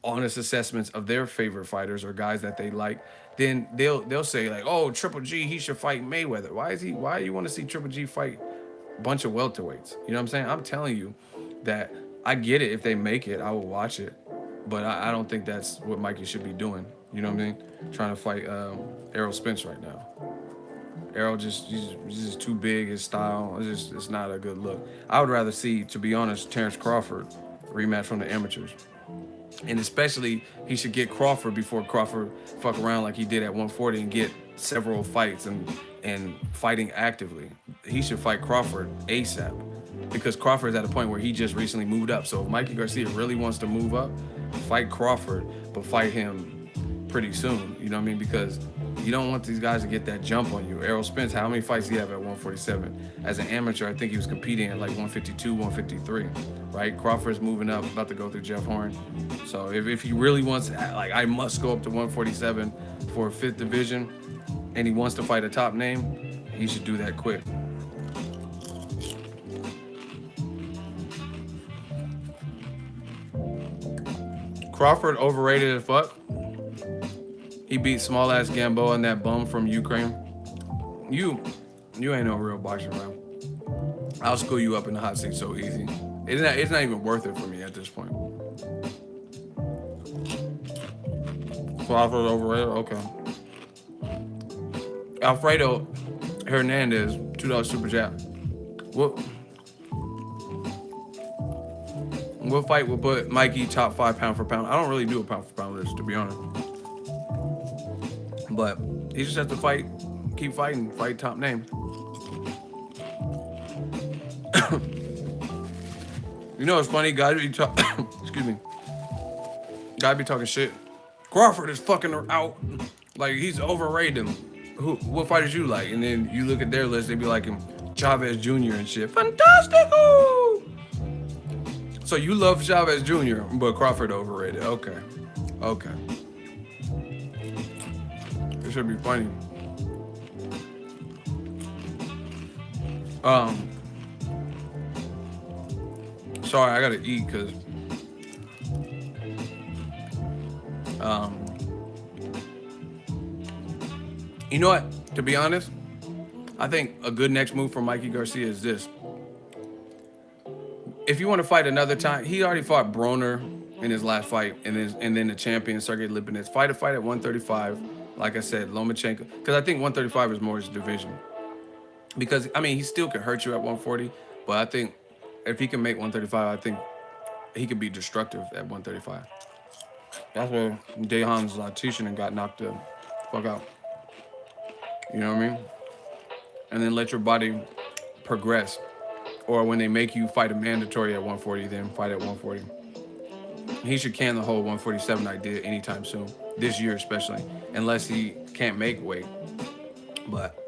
honest assessments of their favorite fighters or guys that they like, then they'll say like, oh, Triple G, he should fight Mayweather. Why you want to see Triple G fight a bunch of welterweights? You know what I'm saying? I'm telling you that I get it. If they make it, I will watch it, but I don't think that's what Mikey should be doing. You know what I mean? Trying to fight Errol Spence right now. Errol he's just too big. His style, it's not a good look. I would rather see, to be honest, Terrence Crawford rematch from the amateurs. And especially, he should get Crawford before Crawford fuck around like he did at 140 and get several fights and fighting actively. He should fight Crawford ASAP because Crawford's at a point where he just recently moved up. So if Mikey Garcia really wants to move up, fight Crawford, but fight him pretty soon. You know what I mean? Because you don't want these guys to get that jump on you. Errol Spence, how many fights do you have at 147? As an amateur, I think he was competing at like 152, 153, right? Crawford's moving up, about to go through Jeff Horn. So if he really wants, like, I must go up to 147 for a 5th division, and he wants to fight a top name, he should do that quick. Crawford overrated as fuck. He beat small ass Gamboa and that bum from Ukraine. You ain't no real boxer, man. I'll school you up in the hot seat so easy. It's not even worth it for me at this point. Crawford overrated, okay. Alfredo Hernandez, $2 super chat. What fight will put Mikey top 5 pound for pound? I don't really do a pound for pound list, to be honest. But he just has to fight, keep fighting, fight top name. You know what's funny? Guys be excuse me. Guys be talking shit. Crawford is fucking her out. Like, he's overrated him. What fighters you like? And then you look at their list, they be like him, Chavez Jr. and shit. Fantastico! So you love Chavez Jr., but Crawford overrated. Okay. It should be funny. Sorry, I gotta eat because you know what? To be honest, I think a good next move for Mikey Garcia is this. If you want to fight another time, he already fought Broner in his last fight, and then the champion Sergey Lipinets. Fight a fight at 135. Like I said, Lomachenko, because I think 135 is more his division. Because I mean, he still can hurt you at 140, but I think if he can make 135, I think he could be destructive at 135. That's where Dejan Zlaticanin got knocked the fuck out. You know what I mean? And then let your body progress. Or when they make you fight a mandatory at 140, then fight at 140. He should can the whole 147 idea anytime soon. This year especially. Unless he can't make weight. But,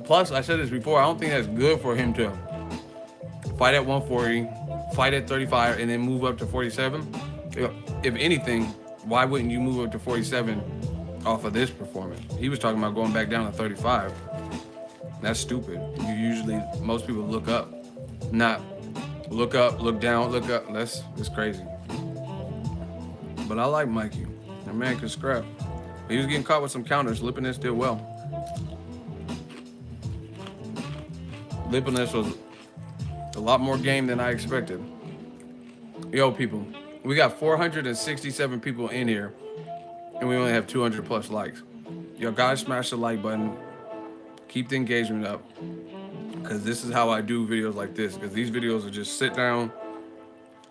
plus, I said this before, I don't think that's good for him to fight at 140, fight at 35, and then move up to 47. If anything, why wouldn't you move up to 47 off of this performance? He was talking about going back down to 35. That's stupid. Most people look up, not look up, look down, look up. That's crazy. But I like Mikey. That man can scrap. He was getting caught with some counters. Lipinets did well. Lipinets was a lot more game than I expected. Yo, people, we got 467 people in here, and we only have 200 plus likes. Yo, guys, smash the like button. Keep the engagement up, because this is how I do videos like this, because these videos are just sit down,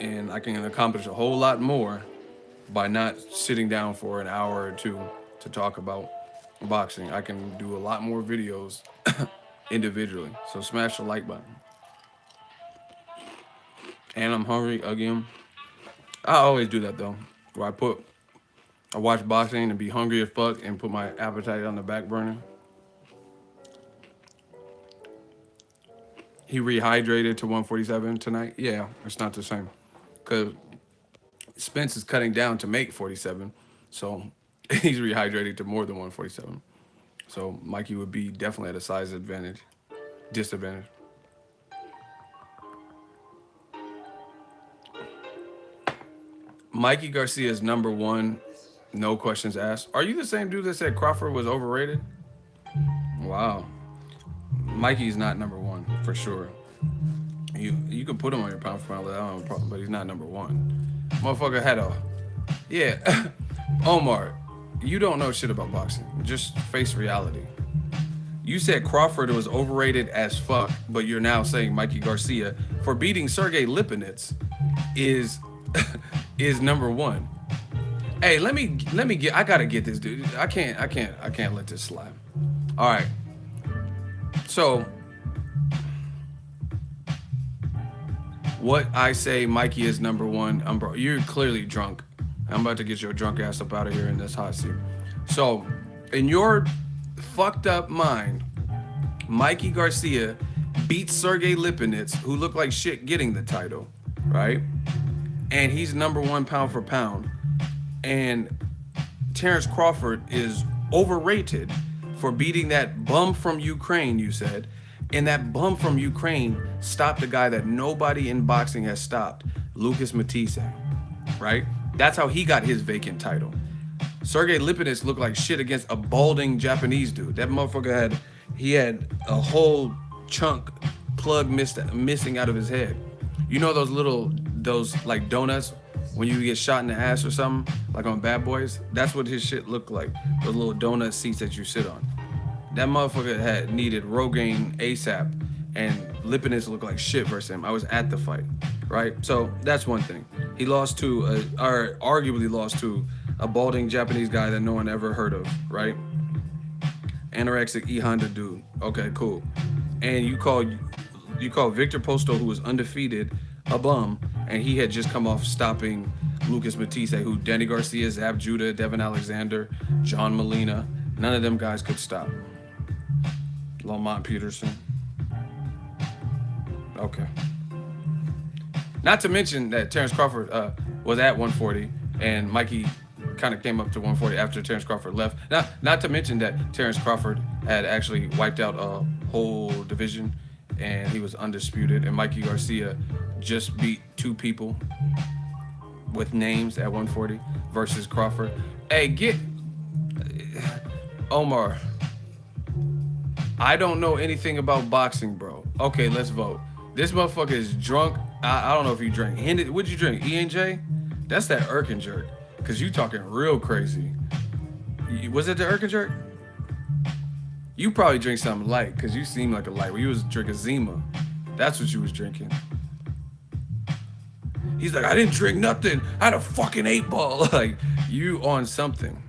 and I can accomplish a whole lot more by not sitting down for an hour or two to talk about boxing. I can do a lot more videos individually. So smash the like button. And I'm hungry again. I always do that though, where I watch boxing and be hungry as fuck and put my appetite on the back burner. He rehydrated to 147 tonight. Yeah, it's not the same, because Spence is cutting down to make 47, so he's rehydrated to more than 147. So Mikey would be definitely at a size disadvantage. Mikey Garcia is number 1, no questions asked. Are you the same dude that said Crawford was overrated? Wow. Mikey's not number 1 for sure. You can put him on your pound for pound list, I don't have a problem, but he's not number 1. Motherfucker had yeah. Omar, you don't know shit about boxing. Just face reality. You said Crawford was overrated as fuck, but you're now saying Mikey Garcia, for beating Sergey Lipinets, is number 1. Hey, let me get. I gotta get this dude. I can't let this slide. All right. So, what I say, Mikey is number one. Bro, you're clearly drunk. I'm about to get your drunk ass up out of here in this hot seat. So, in your fucked up mind, Mikey Garcia beats Sergey Lipinets, who looked like shit getting the title, right? And he's number one pound for pound. And Terrence Crawford is overrated for beating that bum from Ukraine, you said. And that bum from Ukraine stopped a guy that nobody in boxing has stopped, Lucas Matisse, right? That's how he got his vacant title. Sergey Lipinets looked like shit against a balding Japanese dude. That motherfucker had a whole chunk plug missing out of his head. You know those like donuts when you get shot in the ass or something, like on Bad Boys? That's what his shit looked like. Those little donut seats that you sit on. That motherfucker had needed Rogaine ASAP, and Lipinets looked like shit versus him. I was at the fight, right? So that's one thing. He lost to, or arguably lost to, a balding Japanese guy that no one ever heard of, right? Anorexic E Honda dude. Okay, cool. And you call Victor Posto, who was undefeated, a bum, and he had just come off stopping Lucas Matisse, who Danny Garcia, Zab Judah, Devin Alexander, John Molina, none of them guys could stop. Lamont Peterson. Okay. Not to mention that Terrence Crawford was at 140, and Mikey kind of came up to 140 after Terrence Crawford left. Not to mention that Terrence Crawford had actually wiped out a whole division, and he was undisputed, and Mikey Garcia just beat two people with names at 140 versus Crawford. Hey, get Omar. I don't know anything about boxing, bro. Okay, let's vote. This motherfucker is drunk. I don't know if you drank. What'd you drink? E&J? That's that Erkin jerk. Cause you talking real crazy. Was it the Erkin jerk? You probably drink something light, cause you seem like a light. You was drinking Zima. That's what you was drinking. He's like, I didn't drink nothing. I had a fucking 8-ball. Like, you on something.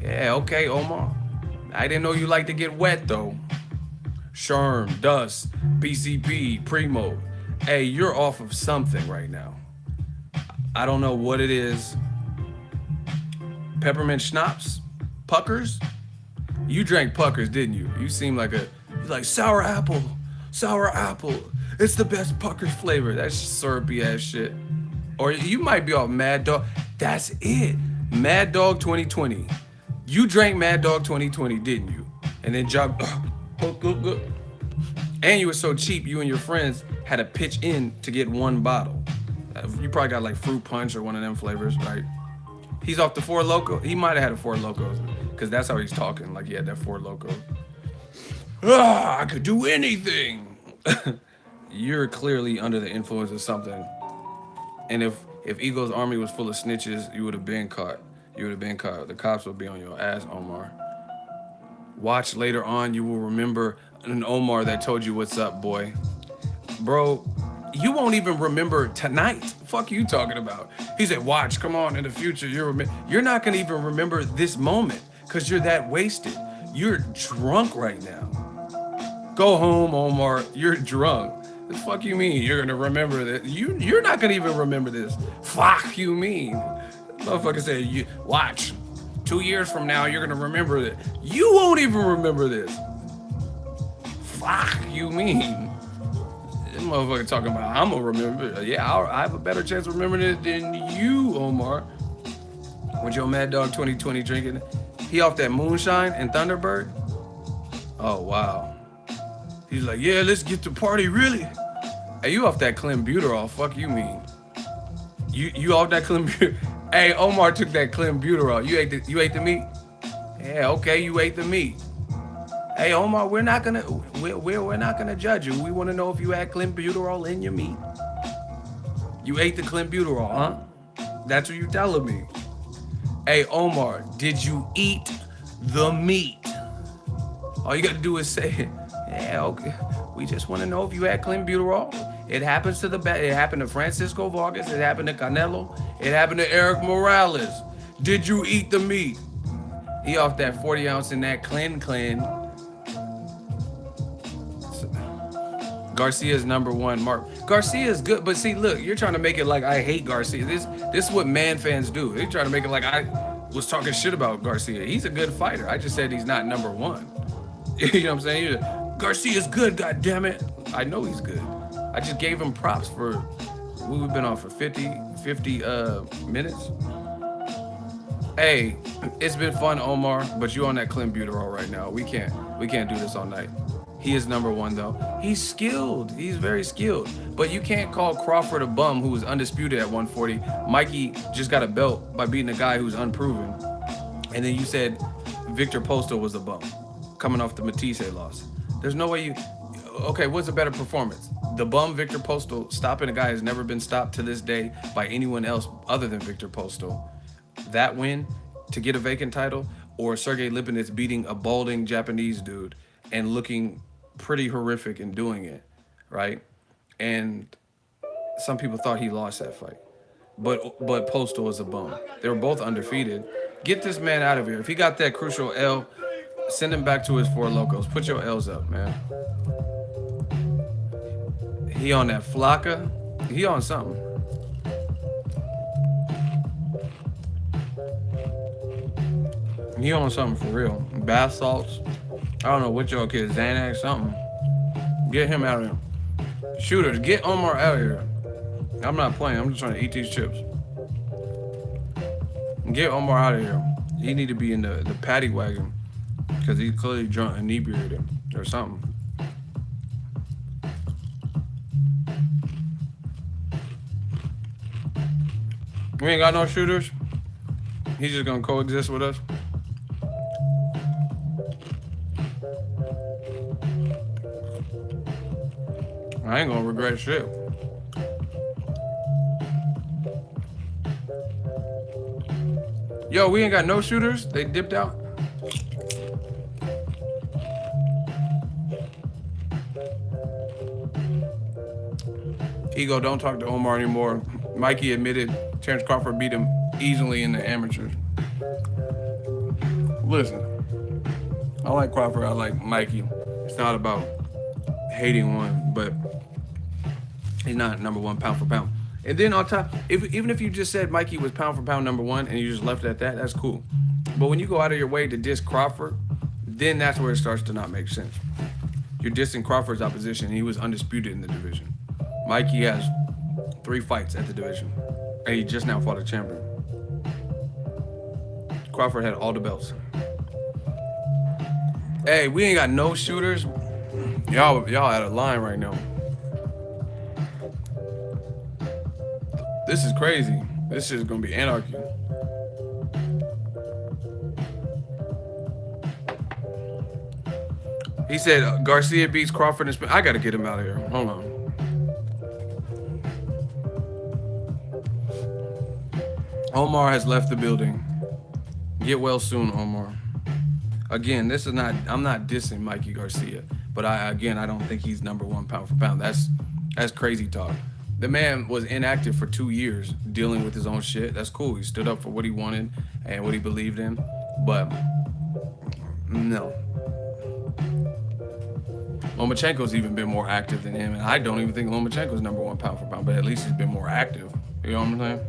Yeah, okay, Omar. I didn't know you like to get wet though. Sherm, Dust, BCP, Primo. Hey, you're off of something right now. I don't know what it is. Peppermint schnapps? Puckers? You drank Puckers, didn't you? You seem like you're like sour apple. It's the best Puckers flavor. That's syrupy ass shit. Or you might be off Mad Dog. That's it. Mad Dog 2020. You drank Mad Dog 2020, didn't you? And then and you were so cheap, you and your friends had to pitch in to get one bottle. You probably got like fruit punch or one of them flavors, right? He's off the Four Loko. He might have had a Four Locos, because that's how he's talking. Like he had that Four Loko. I could do anything. You're clearly under the influence of something. And if Eagle's army was full of snitches, you would have been caught. The cops would be on your ass, Omar. Watch later on, you will remember an Omar that told you what's up, boy. Bro, you won't even remember tonight. Fuck you talking about. He said, watch, come on, in the future, you're not gonna even remember this moment because you're that wasted. You're drunk right now. Go home, Omar, you're drunk. The fuck you mean you're gonna remember that? You're not gonna even remember this. Fuck you mean. Motherfucker said, you watch. 2 years from now, you're gonna remember that. You won't even remember this. Fuck you mean. This motherfucker talking about, I'm gonna remember. Yeah, I have a better chance of remembering it than you, Omar. With your Mad Dog 2020 drinking. He off that moonshine and Thunderbird? Oh, wow. He's like, yeah, let's get to party, really? Hey, you off that clenbuterol, fuck you mean. You off that clenbuterol. Hey, Omar took that clenbuterol. You ate the meat? Yeah, okay, you ate the meat. Hey, Omar, we're not gonna judge you. We want to know if you had clenbuterol in your meat. You ate the clenbuterol, huh? That's what you telling me. Hey, Omar, did you eat the meat? All you gotta do is say it. Yeah, okay. We just want to know if you had clenbuterol. It happens to it happened to Francisco Vargas. It happened to Canelo. It happened to Eric Morales. Did you eat the meat? He off that 40 ounce in that clean. Garcia's number one. Mark Garcia's good, but see, look, you're trying to make it like I hate Garcia. This is what man fans do. They're trying to make it like I was talking shit about Garcia. He's a good fighter. I just said he's not number one. You know what I'm saying? Garcia's good, god damn it. I know he's good. I just gave him props for we've been on for 50 minutes. Hey, it's been fun, Omar, but you on that clenbuterol right now. We can't do this all night. He is number one though. He's skilled. He's very skilled. But you can't call Crawford a bum who was undisputed at 140. Mikey just got a belt by beating a guy who's unproven. And then you said Victor Postal was a bum coming off the Matisse loss. There's no way you... Okay, what's a better performance? The bum Victor Postal stopping a guy who's never been stopped to this day by anyone else other than Victor Postal. That win to get a vacant title, or Sergey Lipinets beating a balding Japanese dude and looking pretty horrific in doing it, right? And some people thought he lost that fight. But Postal was a bum. They were both undefeated. Get this man out of here. If he got that crucial L, send him back to his Four Locos. Put your L's up, man. He on that Flocka. He on something. He on something for real. Bath salts. I don't know what y'all kids, Xanax, something. Get him out of here. Shooters, get Omar out of here. I'm not playing. I'm just trying to eat these chips. Get Omar out of here. He need to be in the paddy wagon because he's clearly drunk and inebriated or something. We ain't got no shooters. He's just gonna coexist with us. I ain't gonna regret shit. Yo, we ain't got no shooters. They dipped out. Ego, don't talk to Omar anymore. Mikey admitted Terrence Crawford beat him easily in the amateurs. Listen, I like Crawford. I like Mikey. It's not about hating one, but he's not number one pound for pound. And then on top, even if you just said Mikey was pound for pound number one and you just left it at that, that's cool. But when you go out of your way to diss Crawford, then that's where it starts to not make sense. You're dissing Crawford's opposition, and he was undisputed in the division. Mikey has 3 fights at the division, and he just now fought a champion. Crawford had all the belts. Hey, we ain't got no shooters. Y'all out of line right now. This is crazy. This shit is gonna be anarchy. He said Garcia beats Crawford and Spence. I gotta get him out of here. Hold on. Omar has left the building. Get well soon, Omar. Again, this is not, I'm not dissing Mikey Garcia, but I don't think he's number one pound for pound. That's crazy talk. The man was inactive for 2 years dealing with his own shit. That's cool. He stood up for what he wanted and what he believed in. But no. Lomachenko's even been more active than him, and I don't even think Lomachenko's number one pound for pound, but at least he's been more active. You know what I'm saying?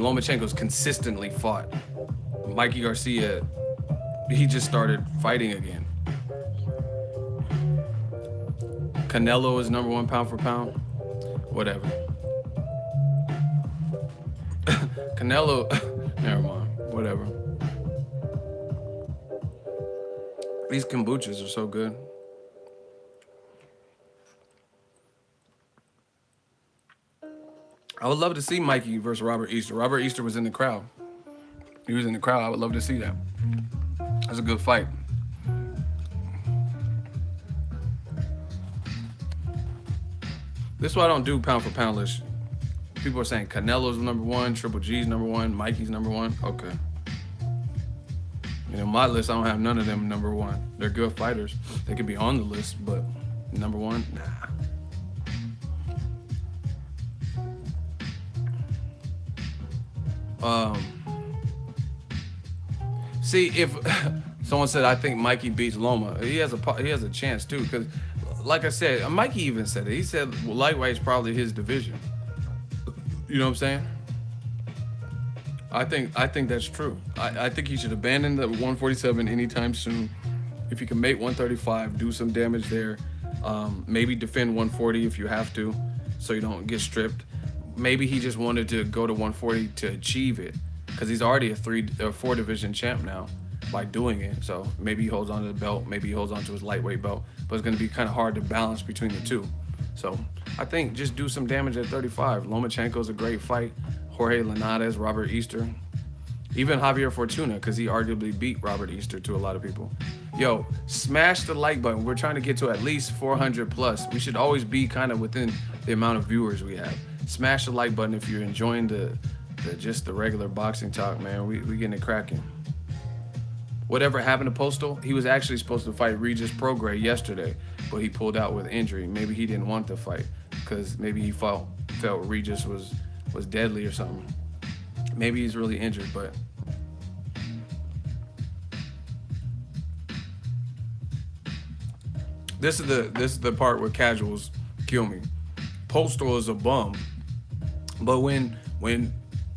Lomachenko's consistently fought. Mikey Garcia, he just started fighting again. Canelo is number one pound for pound. Whatever. Canelo, never mind. Whatever. These kombuchas are so good. I would love to see Mikey versus Robert Easter. Robert Easter was in the crowd. He was in the crowd. I would love to see that. That's a good fight. This is why I don't do pound for pound list. People are saying Canelo's number one, Triple G's number one, Mikey's number one. Okay. You know, my list, I don't have none of them number one. They're good fighters. They could be on the list, but number one, nah. Um, See, if someone said I think Mikey beats Loma, he has a chance too. Because, like I said, Mikey even said it. He said lightweight's probably his division. You know what I'm saying? I think that's true. I think he should abandon the 147 anytime soon. If you can make 135, do some damage there. Maybe defend 140 if you have to, so you don't get stripped. Maybe he just wanted to go to 140 to achieve it, because he's already a 3 or 4 division champ now by doing it. So maybe he holds on to the belt, maybe he holds on to his lightweight belt, but it's going to be kind of hard to balance between the two. So I think just do some damage at 35. Lomachenko's a great fight. Jorge Linares, Robert Easter, even Javier Fortuna, because he arguably beat Robert Easter to a lot of people. Yo, smash the like button. We're trying to get to at least 400 plus. We should always be kind of within the amount of viewers we have. Smash the like button if you're enjoying the just the regular boxing talk, man. We getting it cracking. Whatever happened to Postal? He was actually supposed to fight Regis Prograis yesterday, but he pulled out with injury. Maybe he didn't want the fight because maybe he felt Regis was deadly or something. Maybe he's really injured, but this is the part where casuals kill me. Postal is a bum, but when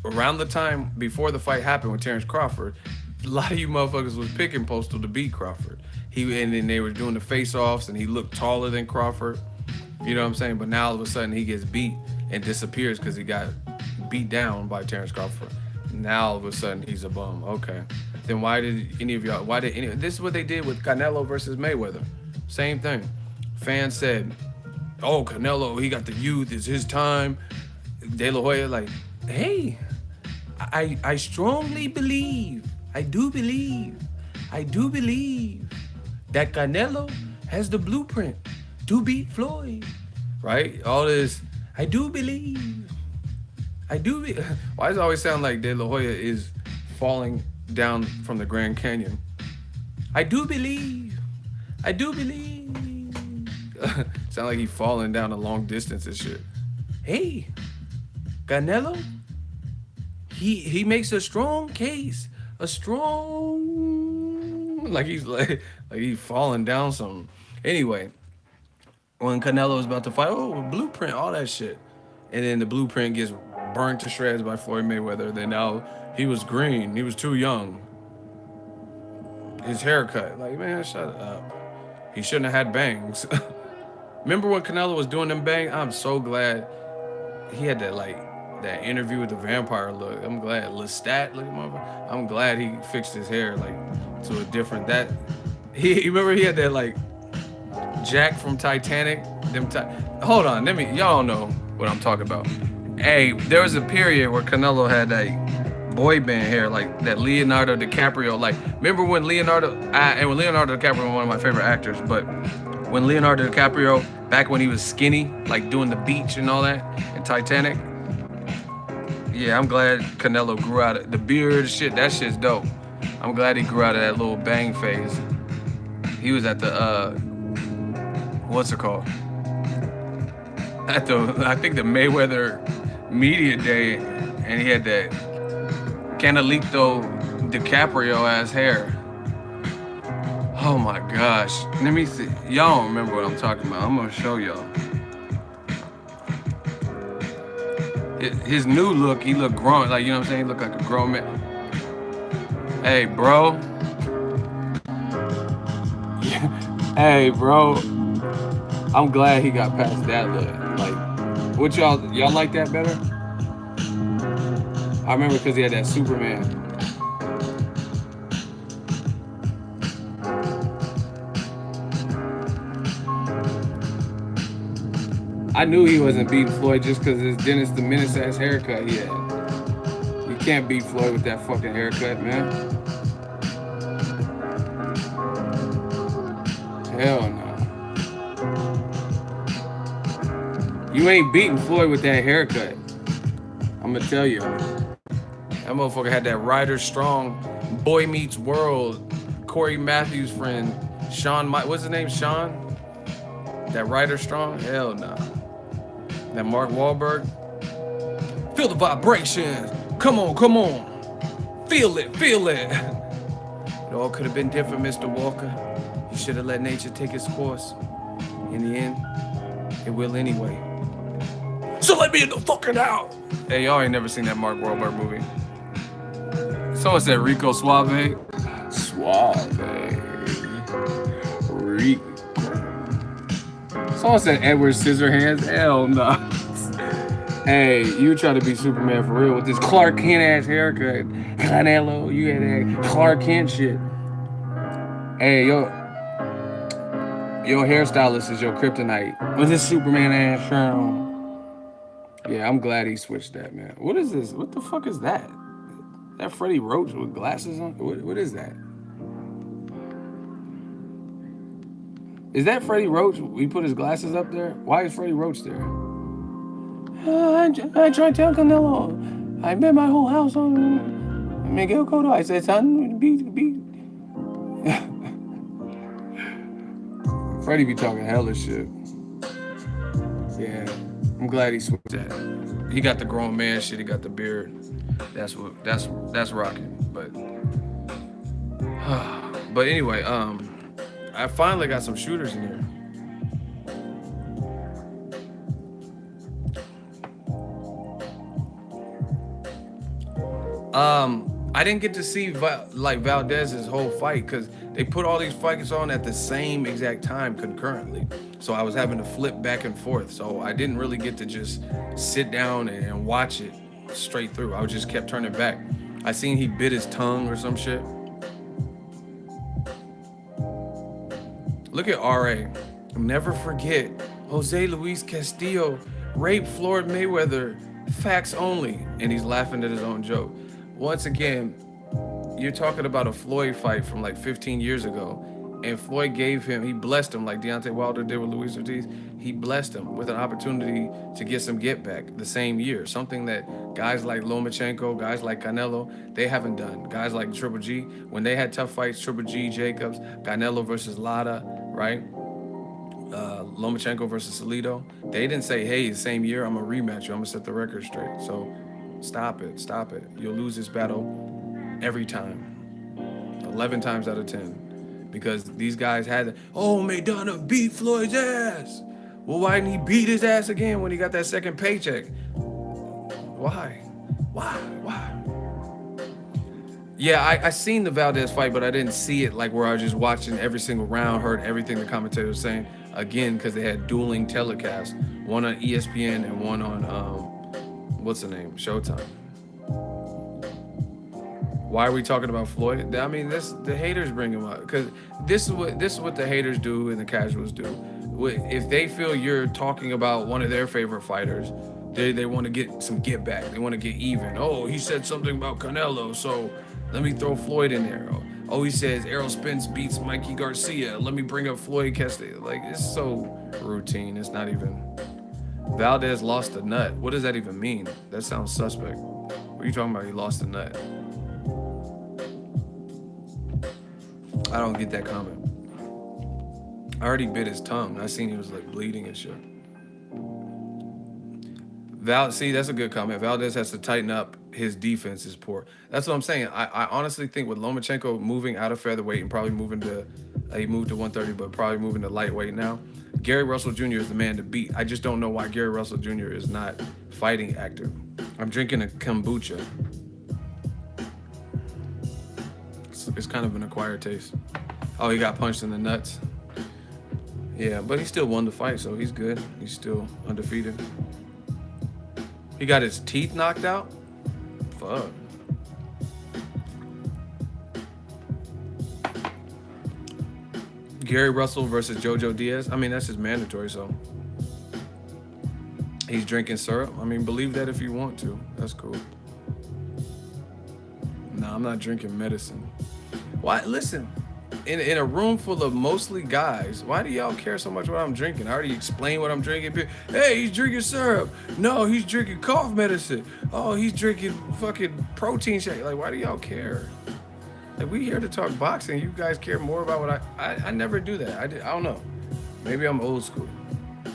around the time before the fight happened with Terrence Crawford, a lot of you motherfuckers was picking Postal to beat Crawford. And then they were doing the face-offs, and he looked taller than Crawford. You know what I'm saying? But now all of a sudden he gets beat and disappears because he got beat down by Terrence Crawford. Now all of a sudden he's a bum. Okay. Then why did any of y'all? This is what they did with Canelo versus Mayweather. Same thing. Fans said, "Oh, Canelo, he got the youth. It's his time." De La Hoya like, "Hey, I strongly believe. I do believe that Canelo has the blueprint to beat Floyd." Right? All this, I do believe. Why does it always sound like De La Hoya is falling down from the Grand Canyon? I do believe. Sound like he's falling down a long distance and shit. Hey, Canelo, he makes a strong case. Like he's falling down something. Anyway, when Canelo was about to fight, blueprint, all that shit. And then the blueprint gets burnt to shreds by Floyd Mayweather. Then now he was green. He was too young. His haircut. Like, man, shut up. He shouldn't have had bangs. Remember when Canelo was doing them bangs? I'm so glad he had that interview with the vampire look. I'm glad. Lestat looking motherfucker. I'm glad he fixed his hair to a different he remember he had that Jack from Titanic. Hold on, y'all don't know what I'm talking about. Hey, there was a period where Canelo had that boy band hair, like that Leonardo DiCaprio. Remember when Leonardo DiCaprio was one of my favorite actors, but when Leonardo DiCaprio, back when he was skinny, doing the beach and all that, in Titanic. Yeah, I'm glad Canelo grew out of the beard shit. That shit's dope. I'm glad he grew out of that little bang phase. He was at the what's it called? I think the Mayweather media day, and he had that Canelito DiCaprio ass hair. Oh my gosh. Let me see. Y'all don't remember what I'm talking about. I'm gonna show y'all. His new look, he looked grown. You know what I'm saying? He looked like a grown man. Hey, bro. Hey, bro. I'm glad he got past that look. What y'all like that better? I remember because he had that Superman. I knew he wasn't beating Floyd just because his Dennis the Menace ass haircut he had. You can't beat Floyd with that fucking haircut, man. Hell no. You ain't beating Floyd with that haircut. I'm gonna tell you. That motherfucker had that Ryder Strong, Boy Meets World, Corey Matthews friend, what's his name, Sean? That Ryder Strong? Hell no. That Mark Wahlberg? Feel the vibrations. Come on, come on. Feel it, feel it. It all could have been different, Mr. Walker. You should have let nature take its course. In the end, it will anyway. So let me in the fucking house. Hey, y'all ain't never seen that Mark Wahlberg movie. Someone said Rico Suave. Suave. Rico. Someone said Edward Scissorhands. Hell no. Hey, you try to be Superman for real with this Clark Kent ass haircut. Canelo, you had that Clark Kent shit. Hey, your hairstylist is your kryptonite with this Superman ass shirt on. Yeah, I'm glad he switched that, man. What is this? What the fuck is that? Is that Freddie Roach with glasses on? What is that? Is that Freddie Roach? We put his glasses up there? Why is Freddie Roach there? I tried to tell Canelo. I bet my whole house on Miguel Cotto. I said, son, be. Freddie be talking hella shit. Yeah, I'm glad he switched that. He got the grown man shit. He got the beard. That's rocking. But anyway, I finally got some shooters in here. I didn't get to see Valdez's whole fight because they put all these fights on at the same exact time concurrently. So I was having to flip back and forth. So I didn't really get to just sit down and watch it straight through. I just kept turning back. I seen he bit his tongue or some shit. Look at RA. Never forget, Jose Luis Castillo raped Floyd Mayweather, facts only. And he's laughing at his own joke. Once again, you're talking about a Floyd fight from like 15 years ago. And Floyd he blessed him like Deontay Wilder did with Luis Ortiz. He blessed him with an opportunity to get some get back the same year. Something that guys like Lomachenko, guys like Canelo, they haven't done. Guys like Triple G, when they had tough fights, Triple G, Jacobs, Canelo versus Lara, right? Lomachenko versus Salido. They didn't say, hey, the same year, I'm gonna rematch you. I'm gonna set the record straight. So stop it. You'll lose this battle every time. 11 times out of 10. Because these guys had, Maidana beat Floyd's ass. Well, why didn't he beat his ass again when he got that second paycheck? Why? Yeah, I seen the Valdez fight, but I didn't see it like where I was just watching every single round, heard everything the commentator was saying. Again, because they had dueling telecasts, one on ESPN and one on, what's the name? Showtime. Why are we talking about Floyd? I mean, the haters bring him up because this is what the haters do and the casuals do. If they feel you're talking about one of their favorite fighters, they want to get some get back. They want to get even. Oh, he said something about Canelo, so let me throw Floyd in there. Oh, he says Errol Spence beats Mikey Garcia. Let me bring up Floyd Castillo. Like, it's so routine. It's not even. Valdez lost a nut. What does that even mean? That sounds suspect. What are you talking about? He lost a nut. I don't get that comment. I already bit his tongue. I seen he was like bleeding and shit. See, that's a good comment. Valdez has to tighten up. His defense is poor. That's what I'm saying. I honestly think with Lomachenko moving out of featherweight and probably moving to, he moved to 130, but probably moving to lightweight now, Gary Russell Jr. is the man to beat. I just don't know why Gary Russell Jr. is not fighting active. I'm drinking a kombucha. It's kind of an acquired taste. Oh, he got punched in the nuts. Yeah, but he still won the fight, so he's good. He's still undefeated. He got his teeth knocked out? Fuck. Gary Russell versus Jojo Diaz. I mean, that's just mandatory, so. He's drinking syrup. I mean, believe that if you want to. That's cool. No, I'm not drinking medicine. Why? Listen, in a room full of mostly guys, why do y'all care so much what I'm drinking? I already explained what I'm drinking. Hey, he's drinking syrup. No, he's drinking cough medicine. Oh, he's drinking fucking protein shake. Like, why do y'all care? Like, we here to talk boxing. You guys care more about what I never do that. I don't know. Maybe I'm old school.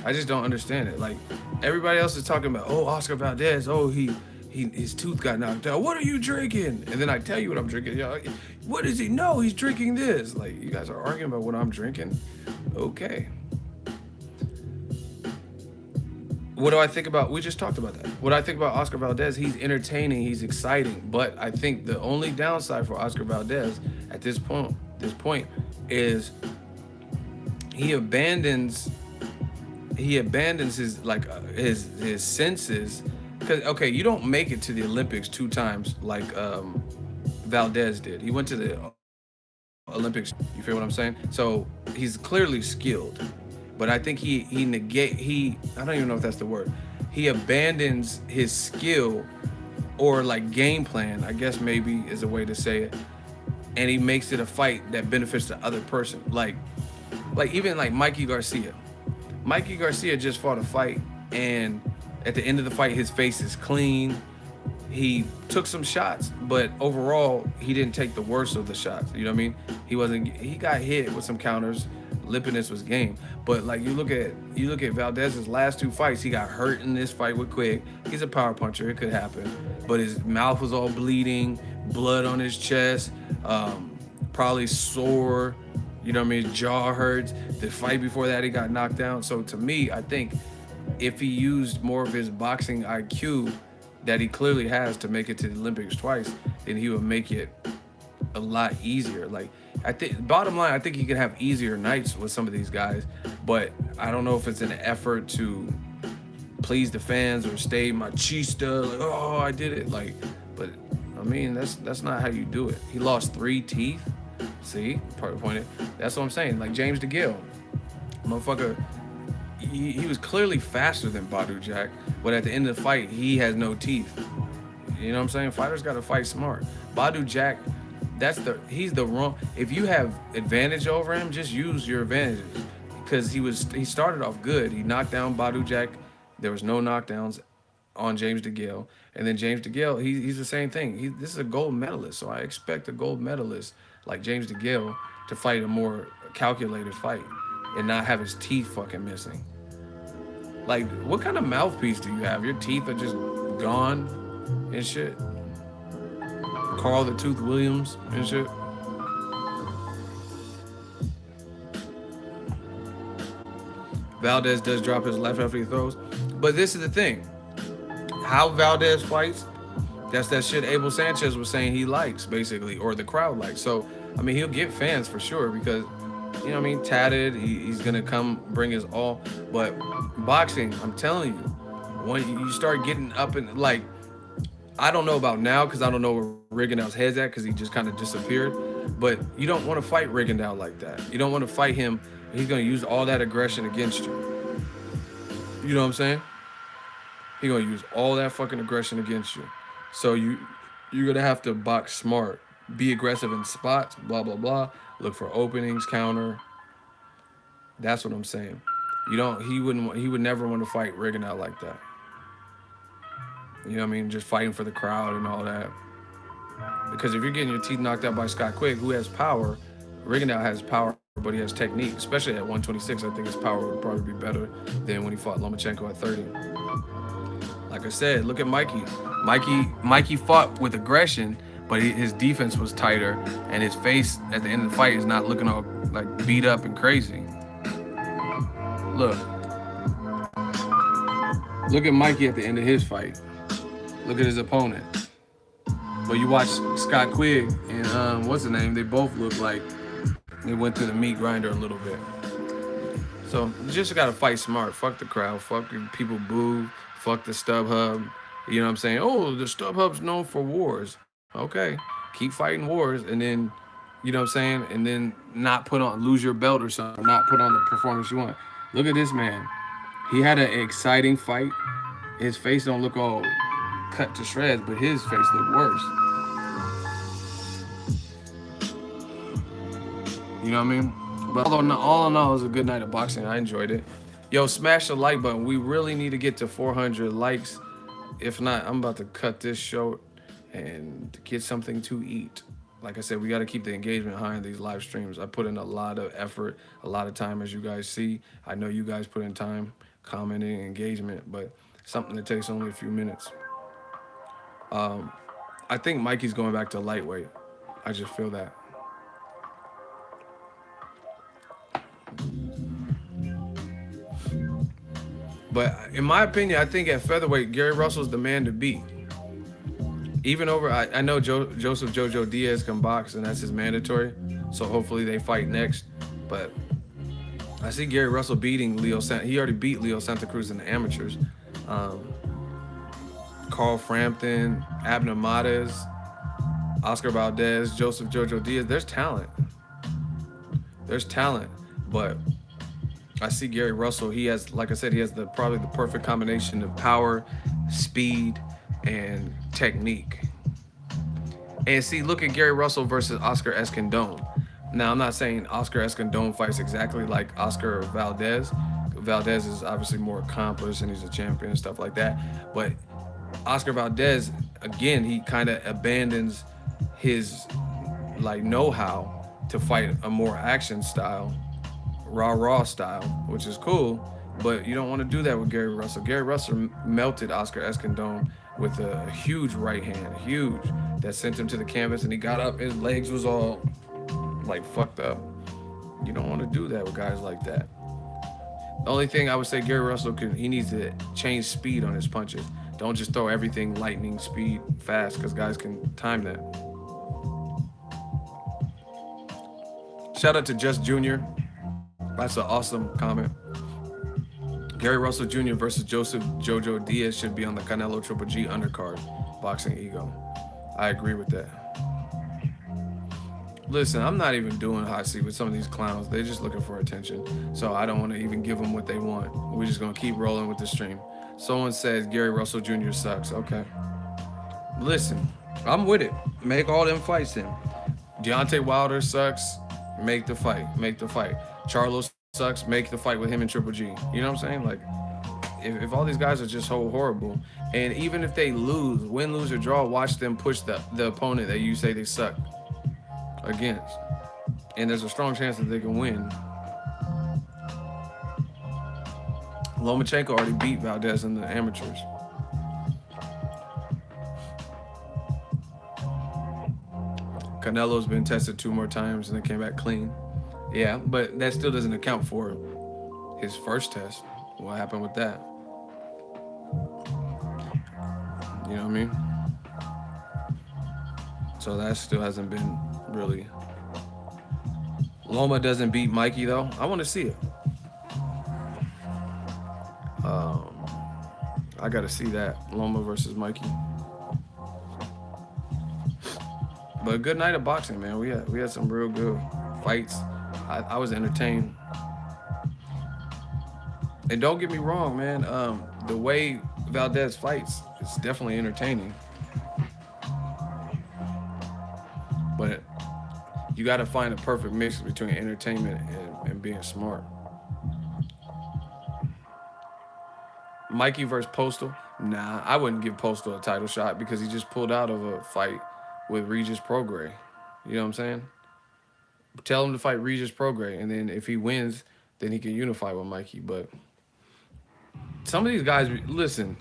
I just don't understand it. Like, everybody else is talking about, Oscar Valdez. Oh, he his tooth got knocked out. What are you drinking? And then I tell you what I'm drinking. You're like, what does he know? He's drinking this. Like, you guys are arguing about what I'm drinking. Okay. What do I think about? We just talked about that. What do I think about Oscar Valdez? He's entertaining. He's exciting. But I think the only downside for Oscar Valdez at this point, is he abandons his like his senses. Because okay, you don't make it to the Olympics 2 times like Valdez did. He went to the Olympics. You feel what I'm saying? So he's clearly skilled, but I think he I don't even know if that's the word. He abandons his skill or like game plan, I guess maybe is a way to say it, and he makes it a fight that benefits the other person. Like even like Mikey Garcia. Mikey Garcia just fought a fight, and at the end of the fight, his face is clean. He took some shots, but overall, he didn't take the worst of the shots. You know what I mean? He got hit with some counters. Lipinets was game. But like you look at Valdez's last 2 fights, he got hurt in this fight with Quig. He's a power puncher, it could happen. But his mouth was all bleeding, blood on his chest, probably sore. You know what I mean? His jaw hurts. The fight before that, he got knocked down. So to me, I think if he used more of his boxing IQ that he clearly has to make it to the Olympics twice, then he would make it a lot easier. Like I think, bottom line, I think he could have easier nights with some of these guys, but I don't know if it's an effort to please the fans or stay machista. Like, oh, I did it. Like, but I mean, that's not how you do it. He lost 3 teeth. See, part of the point. That's what I'm saying. Like James DeGale, motherfucker. He was clearly faster than Badu Jack, but at the end of the fight, he has no teeth. You know what I'm saying? Fighters got to fight smart. Badu Jack, he's the wrong. If you have advantage over him, just use your advantages. Because he started off good. He knocked down Badu Jack. There was no knockdowns on James DeGale. And then James DeGale, he's the same thing. This is a gold medalist, so I expect a gold medalist like James DeGale to fight a more calculated fight and not have his teeth fucking missing. Like, what kind of mouthpiece do you have? Your teeth are just gone and shit. Carl the Tooth Williams and shit. Valdez does drop his left after he throws. But this is the thing. How Valdez fights, that's that shit Abel Sanchez was saying he likes, basically, or the crowd likes. So, I mean, he'll get fans for sure because, you know what I mean, tatted, he's going to come bring his all. But boxing, I'm telling you, when you start getting up and, like, I don't know about now because I don't know where Rigondeaux's head's at because he just kind of disappeared. But you don't want to fight Rigondeaux like that. You don't want to fight him. He's going to use all that aggression against you. You know what I'm saying? He's going to use all that fucking aggression against you. So you're going to have to box smart. Be aggressive in spots, blah, blah, blah. Look for openings, counter. That's what I'm saying. He would never want to fight Rigondeaux like that. You know what I mean? Just fighting for the crowd and all that. Because if you're getting your teeth knocked out by Scott Quig, who has power, Rigondeaux has power, but he has technique. Especially at 126, I think his power would probably be better than when he fought Lomachenko at 30. Like I said, look at Mikey. Mikey fought with aggression, but his defense was tighter, and his face at the end of the fight is not looking all like beat up and crazy. Look at Mikey at the end of his fight. Look at his opponent. But you watch Scott Quig and what's the name? They both look like they went through the meat grinder a little bit. So you just gotta fight smart. Fuck the crowd. Fuck people boo. Fuck the StubHub. You know what I'm saying? Oh, the StubHub's known for wars. Okay, keep fighting wars, and then, you know what I'm saying? And then not lose your belt or something. Not put on the performance you want. Look at this man. He had an exciting fight. His face don't look all cut to shreds, but his face looked worse. You know what I mean? But all in all, it was a good night of boxing. I enjoyed it. Yo, smash the like button. We really need to get to 400 likes. If not, I'm about to cut this short and get something to eat. Like I said, we got to keep the engagement high in these live streams. I put in a lot of effort, a lot of time, as you guys see. I know you guys put in time, commenting, engagement, but something that takes only a few minutes. I think Mikey's going back to lightweight. I just feel that. But in my opinion, I think at featherweight, Gary Russell's the man to beat. Even over, I know Joseph Jojo Diaz can box, and that's his mandatory. So hopefully they fight next. But I see Gary Russell beating Leo he already beat Leo Santa Cruz in the amateurs. Um, Carl Frampton, Abner Mares, Oscar Valdez, Joseph Jojo Diaz. There's talent. There's talent. But I see Gary Russell. He has, like I said, he has probably the perfect combination of power, speed, and technique. And see, look at Gary Russell versus Oscar Escandón. Now, I'm not saying Oscar Escandón fights exactly like Oscar Valdez. Valdez is obviously more accomplished and he's a champion and stuff like that. But Oscar Valdez, again, he kind of abandons his like know-how to fight a more action style, raw style, which is cool. But you don't want to do that with Gary Russell. Gary Russell melted Oscar Escandón with a huge right hand, huge, that sent him to the canvas, and he got up, his legs was all like fucked up. You don't want to do that with guys like that. The only thing I would say Gary Russell he needs to change speed on his punches. Don't just throw everything lightning speed fast, because guys can time that. Shout out to Just Jr. That's an awesome comment. Gary Russell Jr. versus Joseph Jojo Diaz should be on the Canelo Triple G undercard, Boxing Ego. I agree with that. Listen, I'm not even doing hot seat with some of these clowns. They're just looking for attention. So I don't want to even give them what they want. We're just going to keep rolling with the stream. Someone says Gary Russell Jr. sucks. Okay. Listen, I'm with it. Make all them fights then. Deontay Wilder sucks. Make the fight. Make the fight. Charlo sucks. Make the fight with him and Triple G. You know what I'm saying? Like, if all these guys are just so horrible, and even if they lose, win, lose, or draw, watch them push the opponent that you say they suck against. And there's a strong chance that they can win. Lomachenko already beat Valdez in the amateurs. Canelo's been tested 2 more times and it came back clean. Yeah, but that still doesn't account for his first test. What happened with that? You know what I mean? So that still hasn't been really. Loma doesn't beat Mikey though. I want to see it. I gotta see that Loma versus Mikey. But a good night of boxing, man. We had some real good fights. I was entertained. And don't get me wrong, man. The way Valdez fights, it's definitely entertaining. But you got to find a perfect mix between entertainment and being smart. Mikey versus Postal. Nah, I wouldn't give Postal a title shot because he just pulled out of a fight with Regis Prograis. You know what I'm saying? Tell him to fight Regis Prograis, and then if he wins, then he can unify with Mikey. But some of these guys, listen,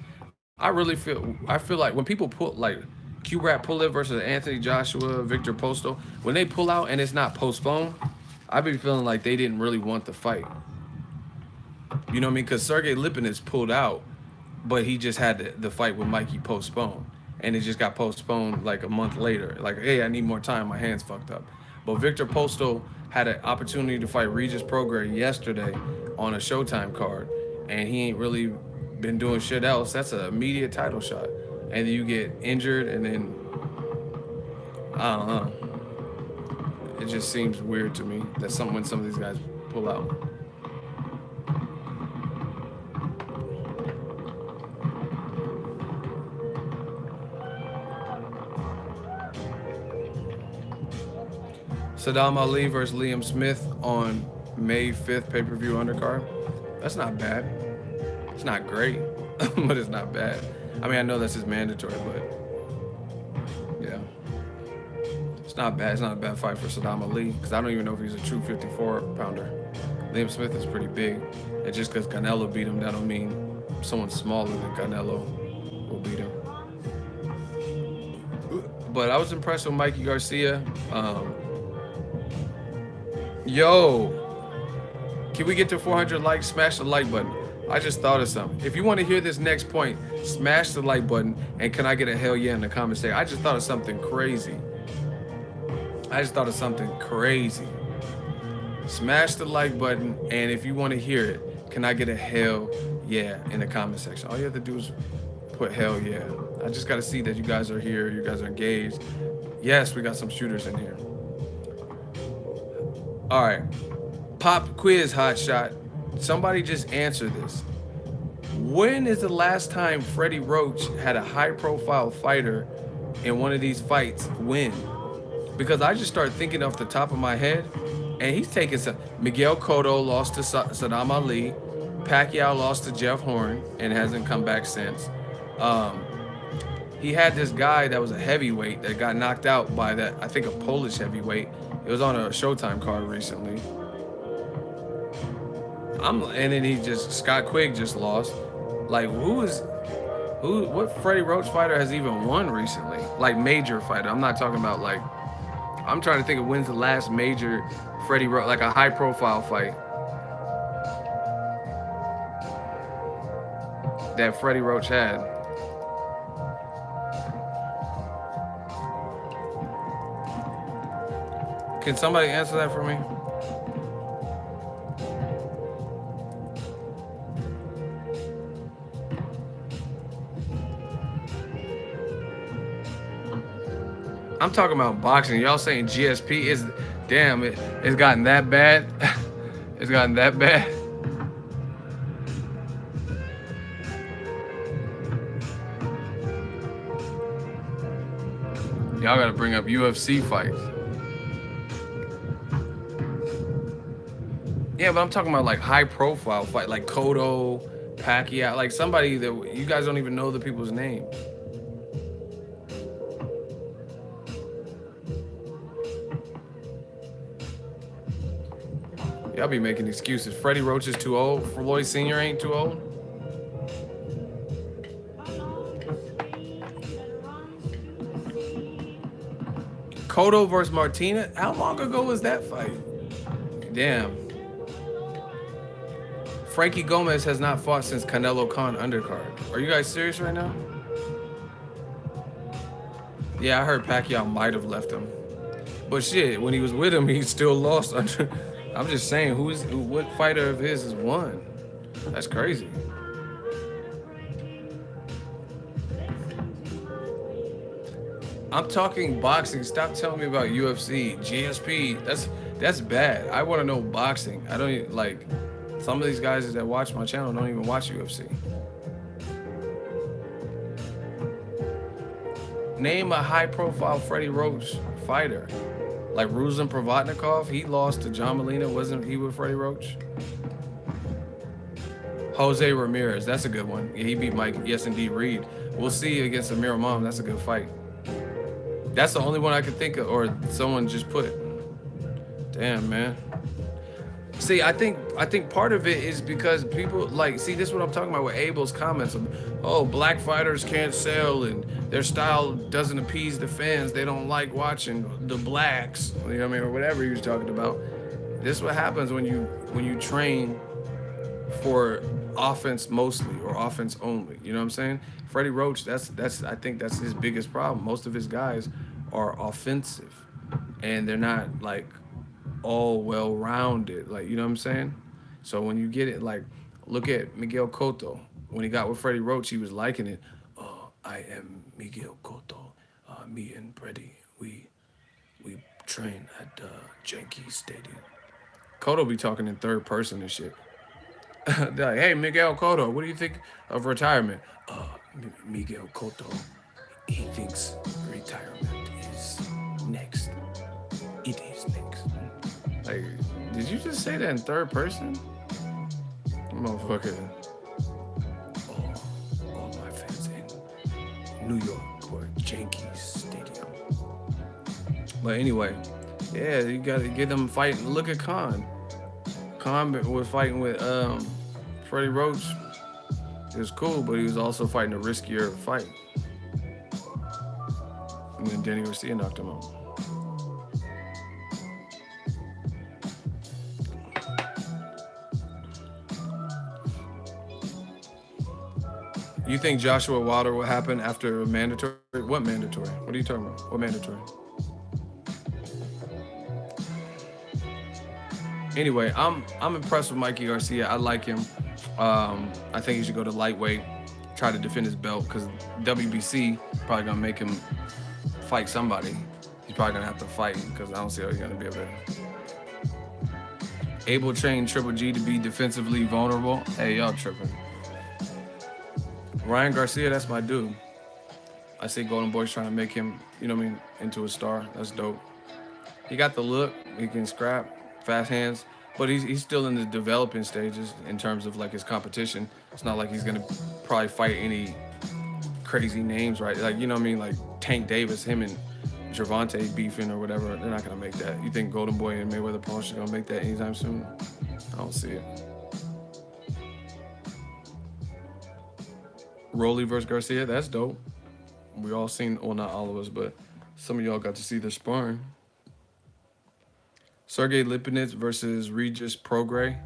I feel like when people put like Q-Rap Pulev versus Anthony Joshua, Victor Postal, when they pull out and it's not postponed, I be feeling like they didn't really want the fight. You know what I mean? Because Sergey Lipinets pulled out, but he just had the fight with Mikey postponed. And it just got postponed like a month later. Like, hey, I need more time. My hand's fucked up. But Victor Postal had an opportunity to fight Regis Prograis yesterday on a Showtime card. And he ain't really been doing shit else. That's an immediate title shot. And then you get injured and then, I don't know. It just seems weird to me that when some of these guys pull out. Saddam Ali versus Liam Smith on May 5th pay-per-view undercard. That's not bad. It's not great, but it's not bad. I mean, I know that's his mandatory, but yeah. It's not bad. It's not a bad fight for Saddam Ali because I don't even know if he's a true 54-pounder. Liam Smith is pretty big. And just because Canelo beat him, that don't mean someone smaller than Canelo will beat him. But I was impressed with Mikey Garcia. Yo, can we get to 400 likes? Smash the like button. I just thought of something. If you want to hear this next point, smash the like button. And can I get a hell yeah in the comment section? I just thought of something crazy. Smash the like button. And if you want to hear it, can I get a hell yeah in the comment section? All you have to do is put hell yeah. I just got to see that you guys are here. You guys are engaged. Yes, we got some shooters in here. All right. Pop quiz hot shot. Somebody just answer this. When is the last time Freddie Roach had a high profile fighter in one of these fights win? Because I just start thinking off the top of my head, and he's taking some. Miguel Cotto lost to Saddam Ali. Pacquiao lost to Jeff Horn and hasn't come back since. He had this guy that was a heavyweight that got knocked out by that, I think a Polish heavyweight. It was on a Showtime card recently. And then Scott Quig just lost. Like, what Freddie Roach fighter has even won recently? Like, major fighter. I'm not talking about, like, I'm trying to think of when's the last major Freddie Roach, like a high profile fight that Freddie Roach had. Can somebody answer that for me? I'm talking about boxing. Y'all saying GSP is, damn, it's gotten that bad. It's gotten that bad. Y'all gotta bring up UFC fights. Yeah, but I'm talking about like high profile fight, like Cotto, Pacquiao, like somebody that you guys don't even know the people's names. Y'all be making excuses. Freddie Roach is too old. Floyd Sr. ain't too old. Cotto versus Martinez. How long ago was that fight? Damn. Frankie Gomez has not fought since Canelo Khan undercard. Are you guys serious right now? Yeah, I heard Pacquiao might have left him. But shit, when he was with him, he still lost. I'm just saying, what fighter of his has won? That's crazy. I'm talking boxing. Stop telling me about UFC, GSP. That's bad. I want to know boxing. I don't even, like, some of these guys that watch my channel don't even watch UFC. Name a high-profile Freddie Roach fighter. Like Ruslan Provodnikov, he lost to John Molina. Wasn't he with Freddie Roach? Jose Ramirez, that's a good one. Yeah, he beat Mike, yes indeed, Reed. We'll see against Amir Imam. That's a good fight. That's the only one I could think of, or someone just put. Damn, man. See, I think part of it is because people, like, see, this is what I'm talking about with Abel's comments of, oh, black fighters can't sell and their style doesn't appease the fans. They don't like watching the blacks, you know what I mean, or whatever he was talking about. This is what happens when you train for offense mostly or offense only. You know what I'm saying? Freddie Roach, I think that's his biggest problem. Most of his guys are offensive and they're not like all well-rounded, like, you know what I'm saying? So when you get it, like, look at Miguel Cotto. When he got with Freddie Roach, he was liking it. Oh, I am Miguel Cotto. Me and Freddie, we train at Yankee Stadium. Cotto be talking in third person and shit. They're like, hey, Miguel Cotto, what do you think of retirement? Miguel Cotto, he thinks retirement is next. It is next. Like, did you just say that in third person? Motherfucker. All my fans in New York or Yankee Stadium. But anyway, yeah, you gotta get them fighting. Look at Khan. Khan was fighting with Freddie Roach. It was cool, but he was also fighting a riskier fight. You and then Danny Garcia knocked him out. You think Joshua Wilder will happen after a mandatory? What mandatory? What are you talking about? What mandatory? Anyway, I'm impressed with Mikey Garcia. I like him. I think he should go to lightweight, try to defend his belt, because WBC probably gonna make him fight somebody. He's probably gonna have to fight, because I don't see how he's gonna be able to. Able train Triple G to be defensively vulnerable. Hey, y'all tripping. Ryan Garcia, that's my dude. I see Golden Boy's trying to make him, you know what I mean, into a star. That's dope. He got the look. He can scrap, fast hands, but he's still in the developing stages in terms of like his competition. It's not like he's gonna probably fight any crazy names, right? Like, you know what I mean, like Tank Davis, him and Gervonta beefing or whatever. They're not gonna make that. You think Golden Boy and Mayweather Promotion gonna make that anytime soon? I don't see it. Rolly versus Garcia, that's dope. We all seen, well, not all of us, but some of y'all got to see the sparring. Sergey Lipinets versus Regis Prograis.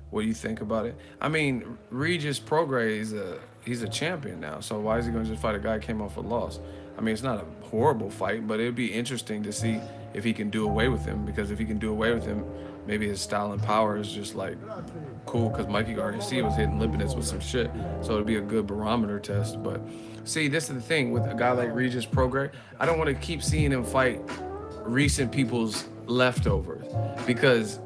What do you think about it? I mean, Regis Prograis he's a champion now, so why is he going to just fight a guy who came off a loss? I mean, it's not a horrible fight, but it'd be interesting to see if he can do away with him, because if he can do away with him, maybe his style and power is just like cool, because Mikey Garcia was hitting Lipinets with some shit, so it'd be a good barometer test. But see, this is the thing with a guy like Regis Prograis. I don't want to keep seeing him fight recent people's leftovers, because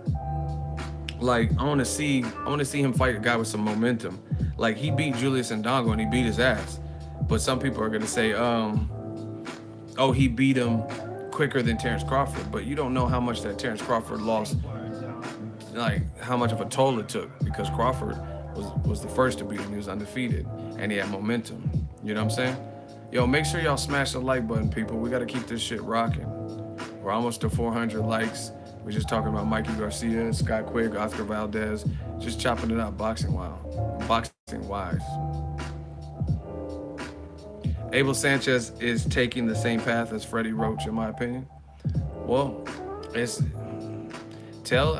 like I want to see him fight a guy with some momentum. Like, he beat Julius Ndongo and he beat his ass, but some people are gonna say, oh, he beat him quicker than Terrence Crawford, but you don't know how much that Terrence Crawford lost, like how much of a toll it took, because Crawford was the first to beat him. He was undefeated and he had momentum. You know what I'm saying? Yo, make sure y'all smash the like button, people. We got to keep this shit rocking. We're almost to 400 likes. We're just talking about Mikey Garcia, Scott Quig, Oscar Valdez, just chopping it out boxing-wise. Abel Sanchez is taking the same path as Freddie Roach, in my opinion. Well, tell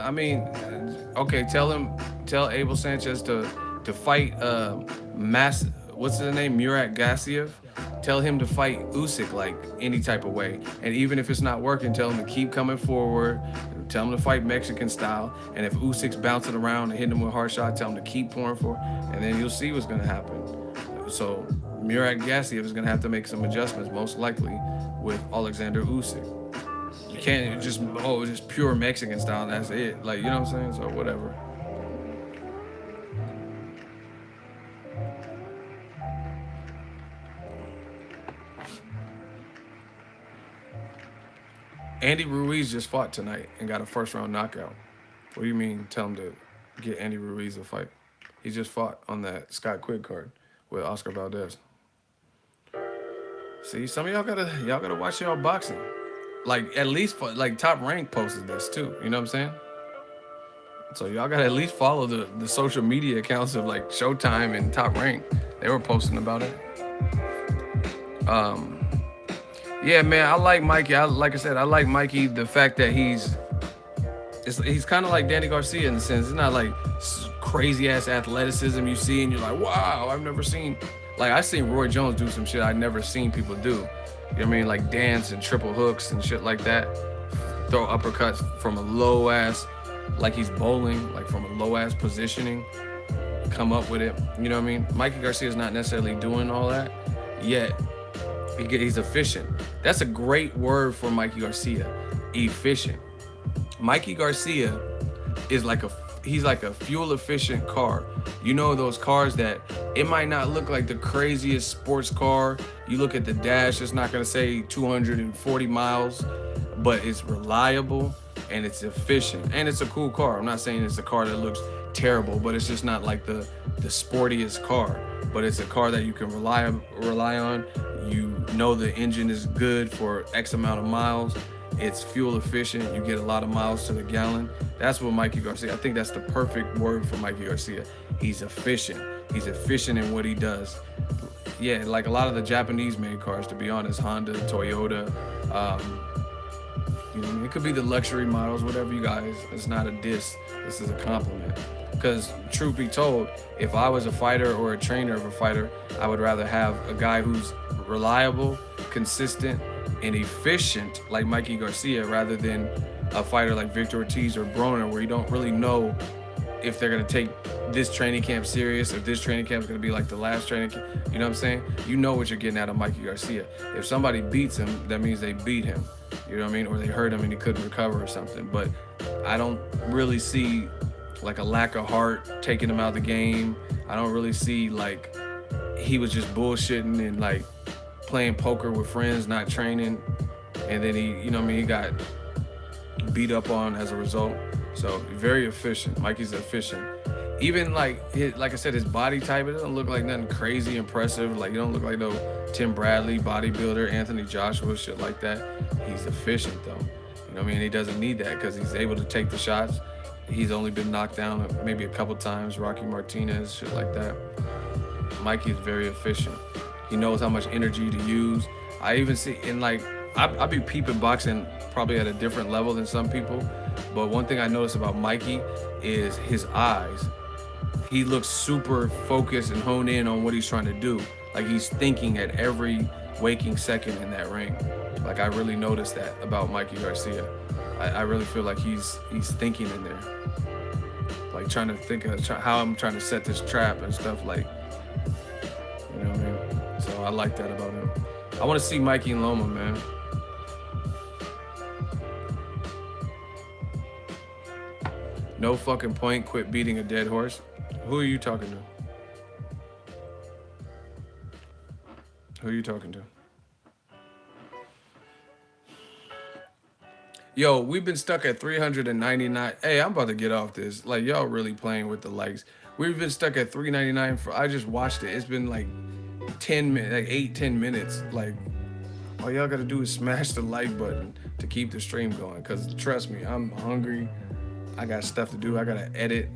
Abel Sanchez to fight what's his name, Murat Gassiev. Tell him to fight Usyk like any type of way, and even if it's not working, tell him to keep coming forward. Tell him to fight Mexican style, and if Usyk's bouncing around and hitting him with hard shot, tell him to keep pouring for, and then you'll see what's gonna happen. So Murat Gassiev is gonna have to make some adjustments, most likely, with Alexander Usyk. You can't just pure Mexican style and that's it. Like, you know what I'm saying? So whatever. Andy Ruiz just fought tonight and got a first-round knockout. What do you mean tell him to get Andy Ruiz a fight? He just fought on that Scott Quig card with Oscar Valdez. See, some of y'all gotta watch y'all boxing. Like, at least like Top Rank posted this too. You know what I'm saying? So y'all gotta at least follow the social media accounts of like Showtime and Top Rank. They were posting about it. Yeah, man, I like Mikey. Like I said, I like Mikey. The fact that he's kind of like Danny Garcia in the sense. It's not like crazy ass athleticism you see and you're like, wow, I've never seen. Like, I seen Roy Jones do some shit I'd never seen people do. You know what I mean? Like dance and triple hooks and shit like that. Throw uppercuts from a low ass, like he's bowling, like from a low ass positioning. Come up with it. You know what I mean? Mikey Garcia is not necessarily doing all that yet. He's efficient. That's a great word for Mikey Garcia. Efficient. Mikey Garcia is he's like a fuel efficient car. You know those cars that it might not look like the craziest sports car. You look at the dash, it's not gonna say 240 miles, but it's reliable and it's efficient and it's a cool car. I'm not saying it's a car that looks terrible, but it's just not like the sportiest car. But it's a car that you can rely on. You know the engine is good for X amount of miles. It's fuel efficient. You get a lot of miles to the gallon. That's what Mikey Garcia, I think that's the perfect word for Mikey Garcia. He's efficient. He's efficient in what he does. yeah, like a lot of the Japanese made cars, to be honest, Honda, Toyota, um, you know, what I mean? It could be the luxury models, whatever you guys. It's not a diss. This is a compliment. Because truth be told, if I was a fighter or a trainer of a fighter, I would rather have a guy who's reliable, consistent, and efficient like Mikey Garcia rather than a fighter like Victor Ortiz or Broner, where you don't really know if they're gonna take this training camp serious, if this training camp is gonna be like the last training camp. You know what I'm saying? You know what you're getting out of Mikey Garcia. If somebody beats him, that means they beat him. You know what I mean? Or they hurt him and he couldn't recover or something. But I don't really see like a lack of heart taking him out of the game. I don't really see like he was just bullshitting and like playing poker with friends, not training. And then he, you know what I mean, he got beat up on as a result. So very efficient. Mikey's efficient. Even like like I said, his body type, it doesn't look like nothing crazy impressive. Like, you don't look like no Tim Bradley bodybuilder, Anthony Joshua, shit like that. He's efficient though. You know what I mean? He doesn't need that because he's able to take the shots. He's only been knocked down maybe a couple times. Rocky Martinez, shit like that. Mikey is very efficient. He knows how much energy to use. I even see in like, I be peeping boxing probably at a different level than some people. But one thing I notice about Mikey is his eyes. He looks super focused and honed in on what he's trying to do. Like he's thinking at every waking second in that ring. Like I really noticed that about Mikey Garcia. I really feel like he's thinking in there. Like trying to think of how I'm trying to set this trap and stuff, like, you know what I mean? So I like that about him. I want to see Mikey and Loma, man. No fucking point, quit beating a dead horse. Who are you talking to? Who are you talking to? Yo, we've been stuck at 399. Hey, I'm about to get off this. Like, y'all really playing with the likes. We've been stuck at 399 for, I just watched it. It's been like 10 minutes, like 8-10 minutes. Like, all y'all gotta do is smash the like button to keep the stream going. Cause trust me, I'm hungry. I got stuff to do. I gotta edit.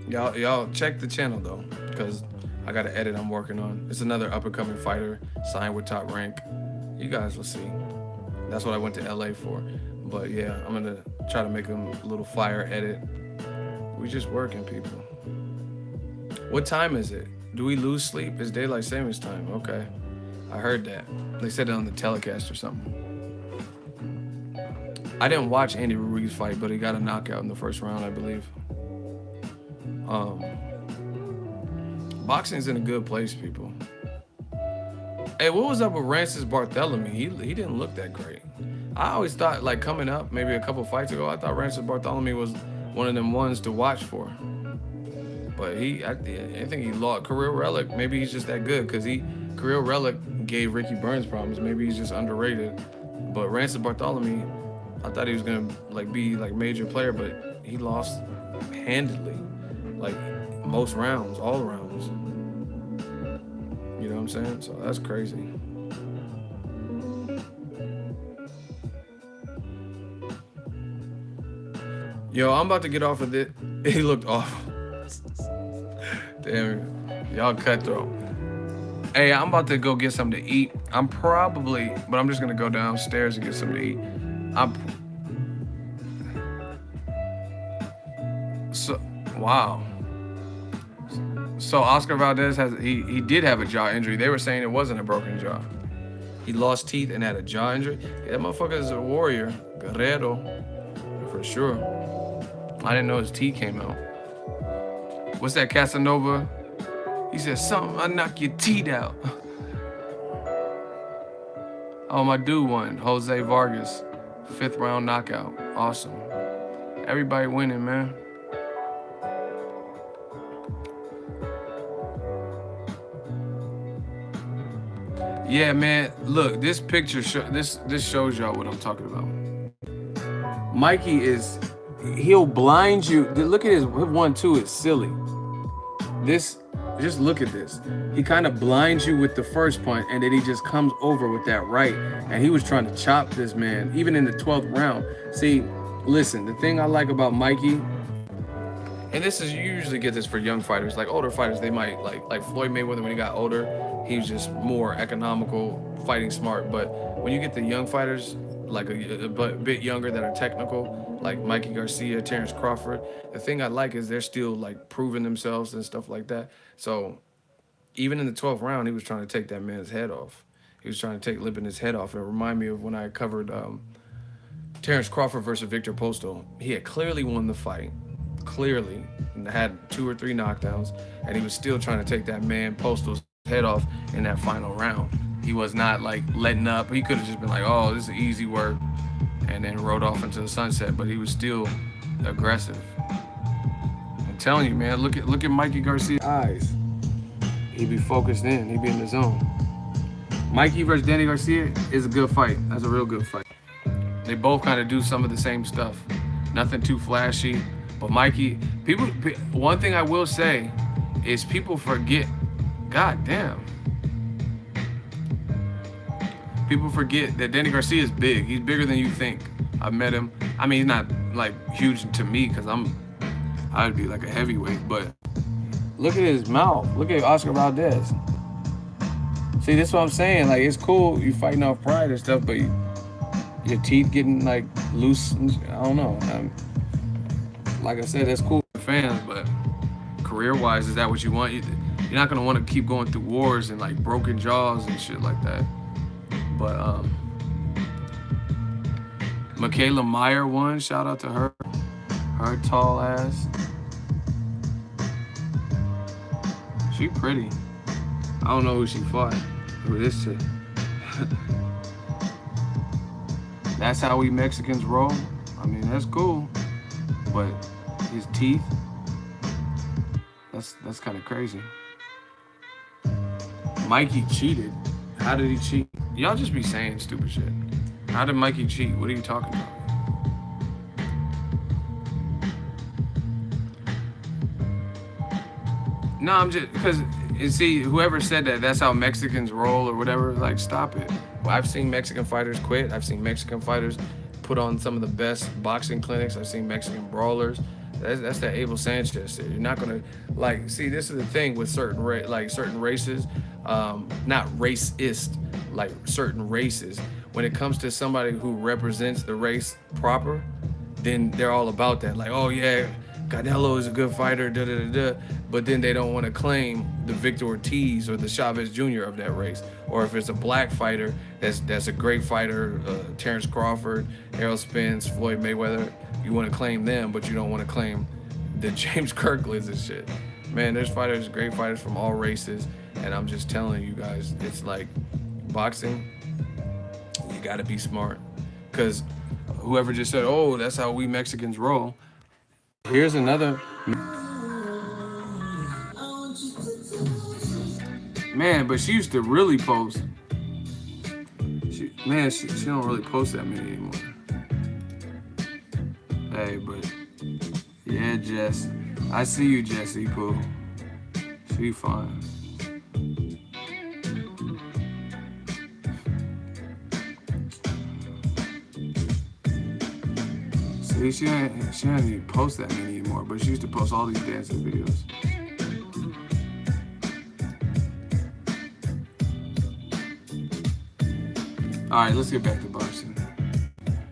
Y'all check the channel though, because I gotta edit. I'm working on. It's another up and coming fighter signed with Top Rank. You guys will see. That's what I went to LA for. But yeah, I'm gonna try to make them a little fire edit. We just working, people. What time is it? Do we lose sleep? It's daylight savings time. Okay, I heard that. They said it on the telecast or something. I didn't watch Andy Ruiz fight, but he got a knockout in the first round, I believe. Boxing's in a good place, people. Hey, what was up with Rances Barthélemy? He didn't look that great. I always thought, like, coming up, maybe a couple fights ago, I thought Rances Barthélemy was one of them ones to watch for. But I think he lost. Kirill Relic, maybe he's just that good, because Kirill Relic gave Ricky Burns problems. Maybe he's just underrated. But Rances Barthélemy, I thought he was gonna be major player, but he lost handedly, like most rounds, all rounds. You know what I'm saying? So that's crazy. Yo, I'm about to get off of it. He looked awful. Damn, y'all cutthroat. Hey, I'm about to go get something to eat. I'm just gonna go downstairs and get something to eat. Wow. So Oscar Valdez he did have a jaw injury. They were saying it wasn't a broken jaw. He lost teeth and had a jaw injury. Yeah, that motherfucker is a warrior, guerrero, for sure. I didn't know his teeth came out. What's that, Casanova? He said, something, I knock your teeth out. Oh, my dude won, Jose Vargas, 5th round knockout. Awesome. Everybody winning, man. Yeah, man. Look, this picture, this shows y'all what I'm talking about. Mikey he'll blind you. Look at his 1-2. It's silly. Just look at this. He kind of blinds you with the first punch, and then he just comes over with that right. And he was trying to chop this man, even in the 12th round. See, listen, the thing I like about Mikey, and this is, you usually get this for young fighters. Like older fighters, they might like Floyd Mayweather when he got older, he was just more economical, fighting smart. But when you get the young fighters, like a bit younger that are technical, like Mikey Garcia, Terrence Crawford, the thing I like is they're still like proving themselves and stuff like that. So even in the 12th round, he was trying to take that man's head off. He was trying to take Lipinets' head off. It reminded me of when I covered Terrence Crawford versus Victor Postal. He had clearly won the fight, clearly, and had 2 or 3 knockdowns, and he was still trying to take that man Postal's head off in that final round. He was not like letting up. He could have just been like, "Oh, this is easy work," and then rode off into the sunset. But he was still aggressive. I'm telling you, man. Look at Mikey Garcia's eyes. He be focused in. He be in the zone. Mikey versus Danny Garcia is a good fight. That's a real good fight. They both kind of do some of the same stuff. Nothing too flashy. But Mikey, one thing I will say is people forget, god damn. People forget that Danny Garcia is big. He's bigger than you think. I've met him. I mean, he's not like huge to me because I'd be like a heavyweight, but look at his mouth. Look at Oscar Valdez. See, this is what I'm saying. Like, it's cool you fighting off pride and stuff, but your teeth getting like loose. I don't know. Like I said, that's cool for fans, but career-wise, is that what you want? You're not gonna want to keep going through wars and like broken jaws and shit like that. But Michaela Meyer won. Shout out to her. Her tall ass. She pretty. I don't know who she fought. Who this shit? That's how we Mexicans roll. I mean, that's cool. But his teeth, that's kind of crazy. Mikey cheated. How did he cheat? Y'all just be saying stupid shit. How did Mikey cheat? What are you talking about? No, I'm just, because, you see, whoever said that, that's how Mexicans roll or whatever, like, stop it. Well, I've seen Mexican fighters quit. I've seen Mexican fighters put on some of the best boxing clinics. I've seen Mexican brawlers. That's that Abel Sanchez shit. You're not gonna, like, see, this is the thing with certain races, not racist, like certain races. When it comes to somebody who represents the race proper, then they're all about that. Like, oh yeah, Canelo is a good fighter, da da da da. But then they don't want to claim the Victor Ortiz or the Chavez Jr. of that race. Or if it's a black fighter, that's a great fighter, Terrence Crawford, Errol Spence, Floyd Mayweather. You want to claim them, but you don't want to claim the James Kirklands and shit. Man, there's fighters, great fighters from all races, and I'm just telling you guys, it's like boxing. You got to be smart, because whoever just said, "Oh, that's how we Mexicans roll." Here's another. Man, but she used to really post. She don't really post that many anymore. Hey, but yeah, Jess. I see you, Jessie, boo. She fine. See, she don't even post that many anymore, but she used to post all these dancing videos. All right, let's get back to boxing.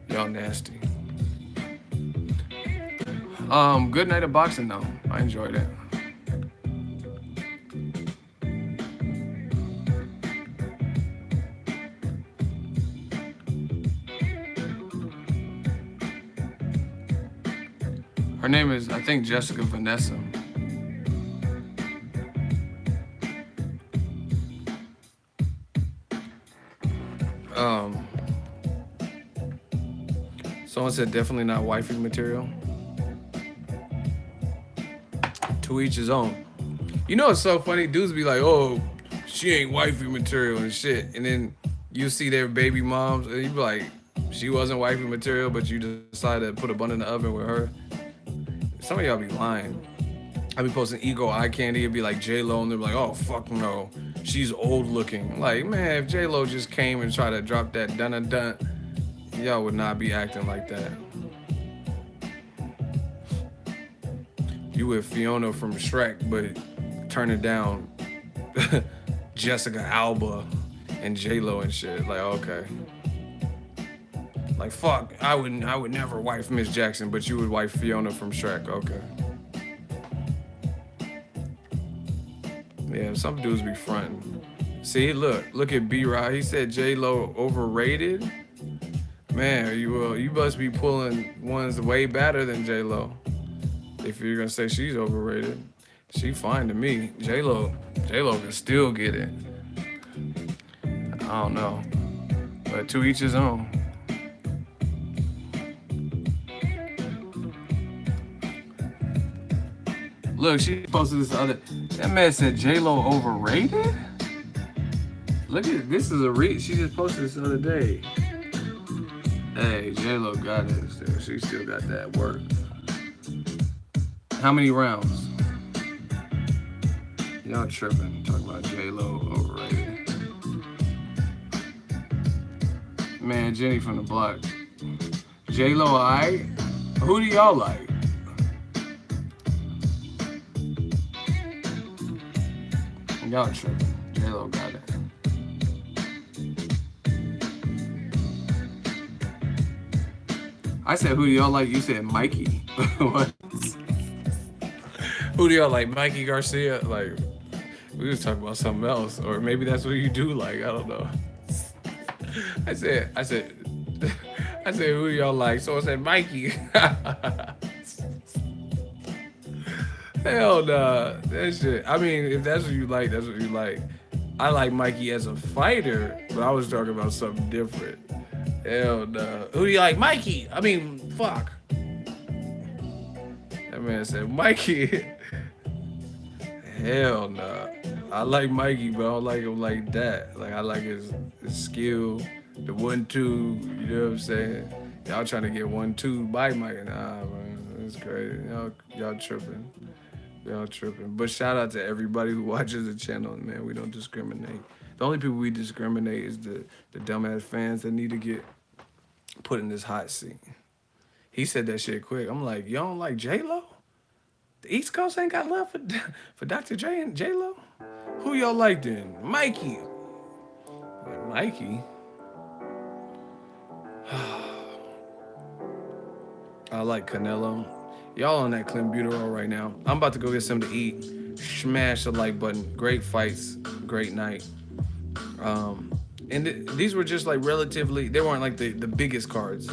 Y'all nasty. Good night of boxing though. I enjoyed it. Her name is, I think, Jessica Vanessa. Someone said definitely not wifey material. To each his own. You know, it's so funny. Dudes be like, "Oh, she ain't wifey material and shit," and then you see their baby moms, and you be like, "She wasn't wifey material, but you decided to put a bun in the oven with her." Some of y'all be lying. I be posting ego eye candy. It'd be like J-Lo, and they're like, "Oh fuck no, she's old looking." Like, man, if J-Lo just came and tried to drop that dun-dun-dun, y'all would not be acting like that. you with Fiona from Shrek, but turning down Jessica Alba and J Lo and shit. Like, okay. Like, fuck, I would never wife Miss Jackson, but you would wife Fiona from Shrek. Okay. Yeah, some dudes be fronting. See, look at B-Rod. He said J Lo overrated. Man, you must be pulling ones way better than J Lo. If you're gonna say she's overrated, she fine to me. J Lo can still get it. I don't know, but to each his own. Look, she posted this other. That man said J Lo overrated. Look at this is a read. She just posted this the other day. Hey, J Lo got it. Still. She still got that work. How many rounds? Y'all tripping? Talking about J Lo overrated. Man, Jenny from the block. J Lo, alright? Who do y'all like? Y'all tripping. J Lo got it. I said, who do y'all like? You said Mikey. What? Who do y'all like? Mikey Garcia? Like, we was talking about something else, or maybe that's what you do like. I don't know. I said, who do y'all like? So I said, Mikey. Hell nah, that shit. I mean, if that's what you like, that's what you like. I like Mikey as a fighter, but I was talking about something different. Hell nah. Who do you like? Mikey. I mean, fuck. That man said, Mikey. Hell nah. I like Mikey, but I don't like him like that. Like, I like his skill, the 1-2, you know what I'm saying? Y'all trying to get 1-2 by Mikey. Nah, man, it's crazy. Y'all tripping. Y'all tripping. But shout out to everybody who watches the channel, man. We don't discriminate. The only people we discriminate is the dumbass fans that need to get put in this hot seat. He said that shit quick. I'm like, y'all don't like J-Lo? The East Coast ain't got love for Dr. J and J-Lo? Who y'all like then? Mikey. Mikey? I like Canelo. Y'all on that clenbuterol right now. I'm about to go get something to eat. Smash the like button. Great fights. Great night. These were just like relatively, they weren't like the biggest cards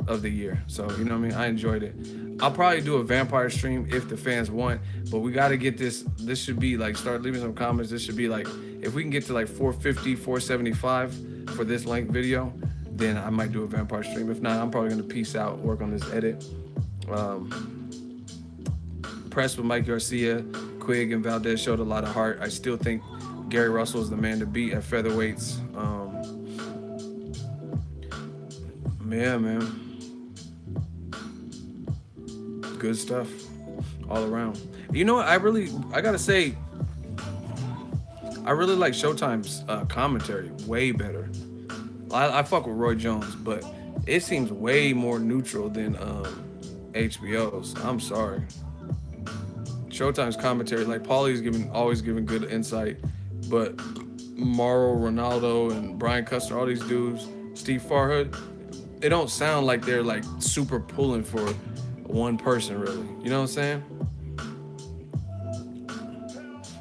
of the year. So, you know what I mean? I enjoyed it. I'll probably do a vampire stream if the fans want, but we got to get this. This should be like, start leaving some comments. This should be like, if we can get to like 450, 475 for this length video, then I might do a vampire stream. If not, I'm probably going to peace out, work on this edit. Pressed with Mikey Garcia, Quig, and Valdez showed a lot of heart. I still think Gary Russell is the man to beat at featherweights. Yeah, man. Good stuff all around. You know what? I gotta say, I really like Showtime's commentary way better. I fuck with Roy Jones, but it seems way more neutral than HBO's. I'm sorry. Showtime's commentary, like Paulie's always giving good insight, but Mauro Ronaldo and Brian Custer, all these dudes, Steve Farhood, they don't sound like they're like super pulling for one person, really. You know what I'm saying?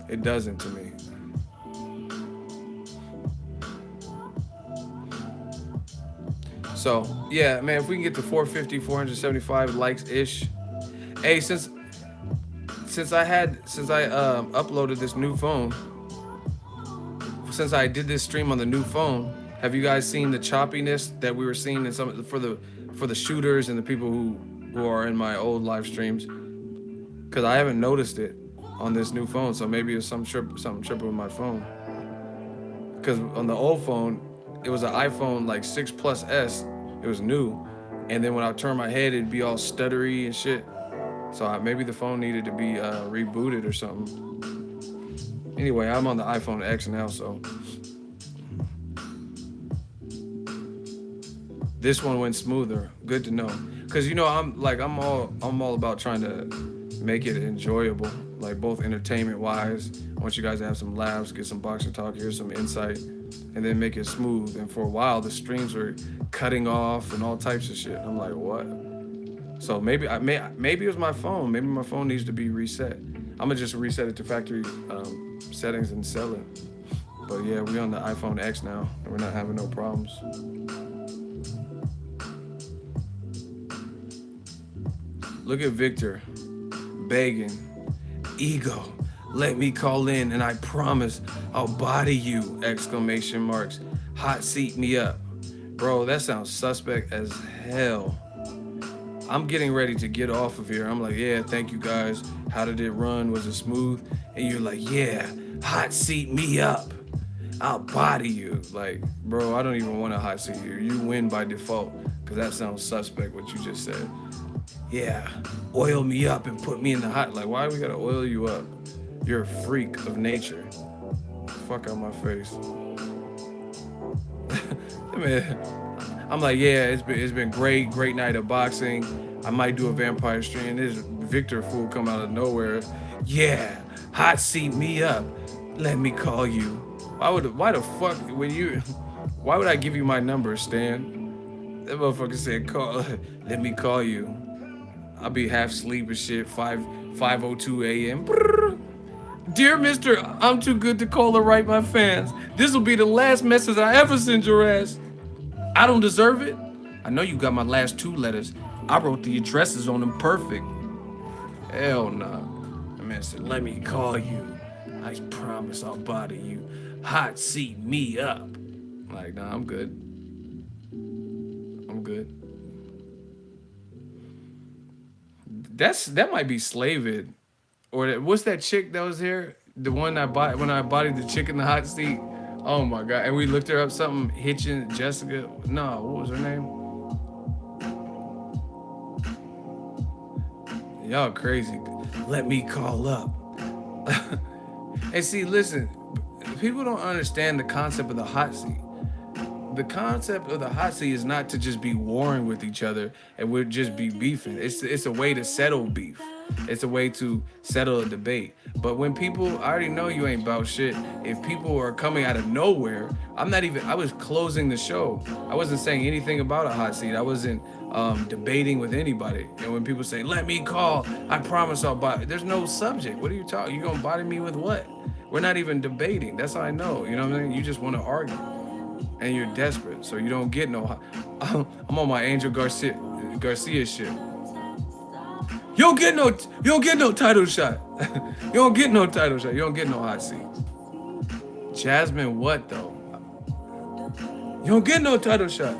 It doesn't to me. So, yeah, man, if we can get to 450, 475 likes-ish. Hey, since I uploaded this new phone, since I did this stream on the new phone, have you guys seen the choppiness that we were seeing in some for the shooters and the people who are in my old live streams? Because I haven't noticed it on this new phone, so maybe it's something tripping with my phone. Because on the old phone, it was an iPhone like 6 Plus S. It was new, and then when I turn my head, it'd be all stuttery and shit. So maybe the phone needed to be rebooted or something. Anyway, I'm on the iPhone X now, so this one went smoother. Good to know. Cause you know I'm all about trying to make it enjoyable, like both entertainment wise. I want you guys to have some laughs, get some boxing talk, hear some insight, and then make it smooth. And for a while, the streams were cutting off and all types of shit. I'm like, what? So maybe it was my phone. Maybe my phone needs to be reset. I'm gonna just reset it to factory settings and sell it. But yeah, we on the iPhone X now, and we're not having no problems. Look at Victor begging, ego, let me call in and I promise I'll body you, exclamation marks. Hot seat me up. Bro, that sounds suspect as hell. I'm getting ready to get off of here. I'm like, yeah, thank you guys. How did it run? Was it smooth? And you're like, yeah, hot seat me up. I'll body you. Like, bro, I don't even want to hot seat you. You win by default, because that sounds suspect what you just said. Yeah, oil me up and put me in the hot. Like, why we gotta oil you up? You're a freak of nature. Fuck out my face. Man, I'm like, yeah, it's been great night of boxing. I might do a vampire stream. This Victor fool come out of nowhere. Yeah, hot seat me up. Let me call you. Why the fuck why would I give you my number, Stan? That motherfucker said call. Let me call you. I'll be half asleep and shit. 5:02 a.m. Dear Mister, I'm too good to call or write my fans. This will be the last message I ever send your ass. I don't deserve it. I know you got my last 2 letters. I wrote the addresses on them perfect. Hell nah. The man said, let me call you. I promise I'll body you. Hot seat me up. Like, nah, I'm good. I'm good. That might be Slavid. Or what's that chick that was here? The one I bought when I bodied the chick in the hot seat. Oh my god! And we looked her up. Something Hitchin Jessica. No, what was her name? Y'all crazy. Let me call up. And see, listen, people don't understand the concept of the hot seat. The concept of the hot seat is not to just be warring with each other and we'll just be beefing. It's a way to settle beef. It's a way to settle a debate. But when people, I already know you ain't about shit. If people are coming out of nowhere, I was closing the show. I wasn't saying anything about a hot seat. I wasn't debating with anybody. And when people say, let me call, I promise I'll body. There's no subject. What are you talking? You gonna body me with what? We're not even debating. That's how I know. You know what I mean? You just want to argue. And you're desperate, so you don't get no. I'm on my Angel Garcia shit. You don't get no title shot. You don't get no title shot. You don't get no hot seat. Jasmine, what though? You don't get no title shot.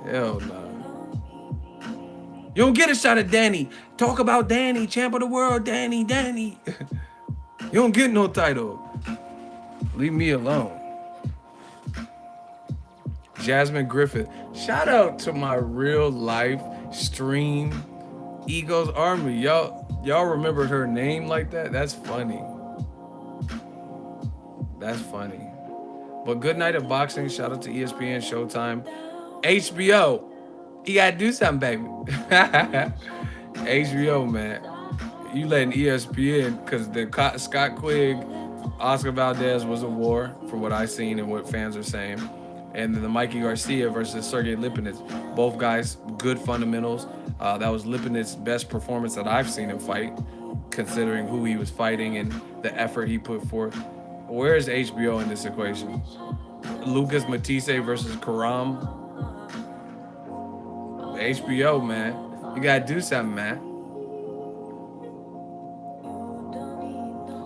Hell no. You don't get a shot at Danny. Talk about Danny, champ of the world, Danny. You don't get no title. Leave me alone. Jasmine Griffith. Shout out to my real life stream, Ego's Army. Y'all remembered her name like that? That's funny. That's funny. But good night of boxing. Shout out to ESPN, Showtime, HBO. You gotta do something, baby. HBO, man. You letting ESPN, because the Scott Quig, Oscar Valdez was a war, from what I've seen and what fans are saying. And then the Mikey Garcia versus Sergey Lipinets. Both guys, good fundamentals. That was Lipinets' best performance that I've seen him fight, considering who he was fighting and the effort he put forth. Where is HBO in this equation? Lucas Matisse versus Karam. HBO, man. You gotta do something, man.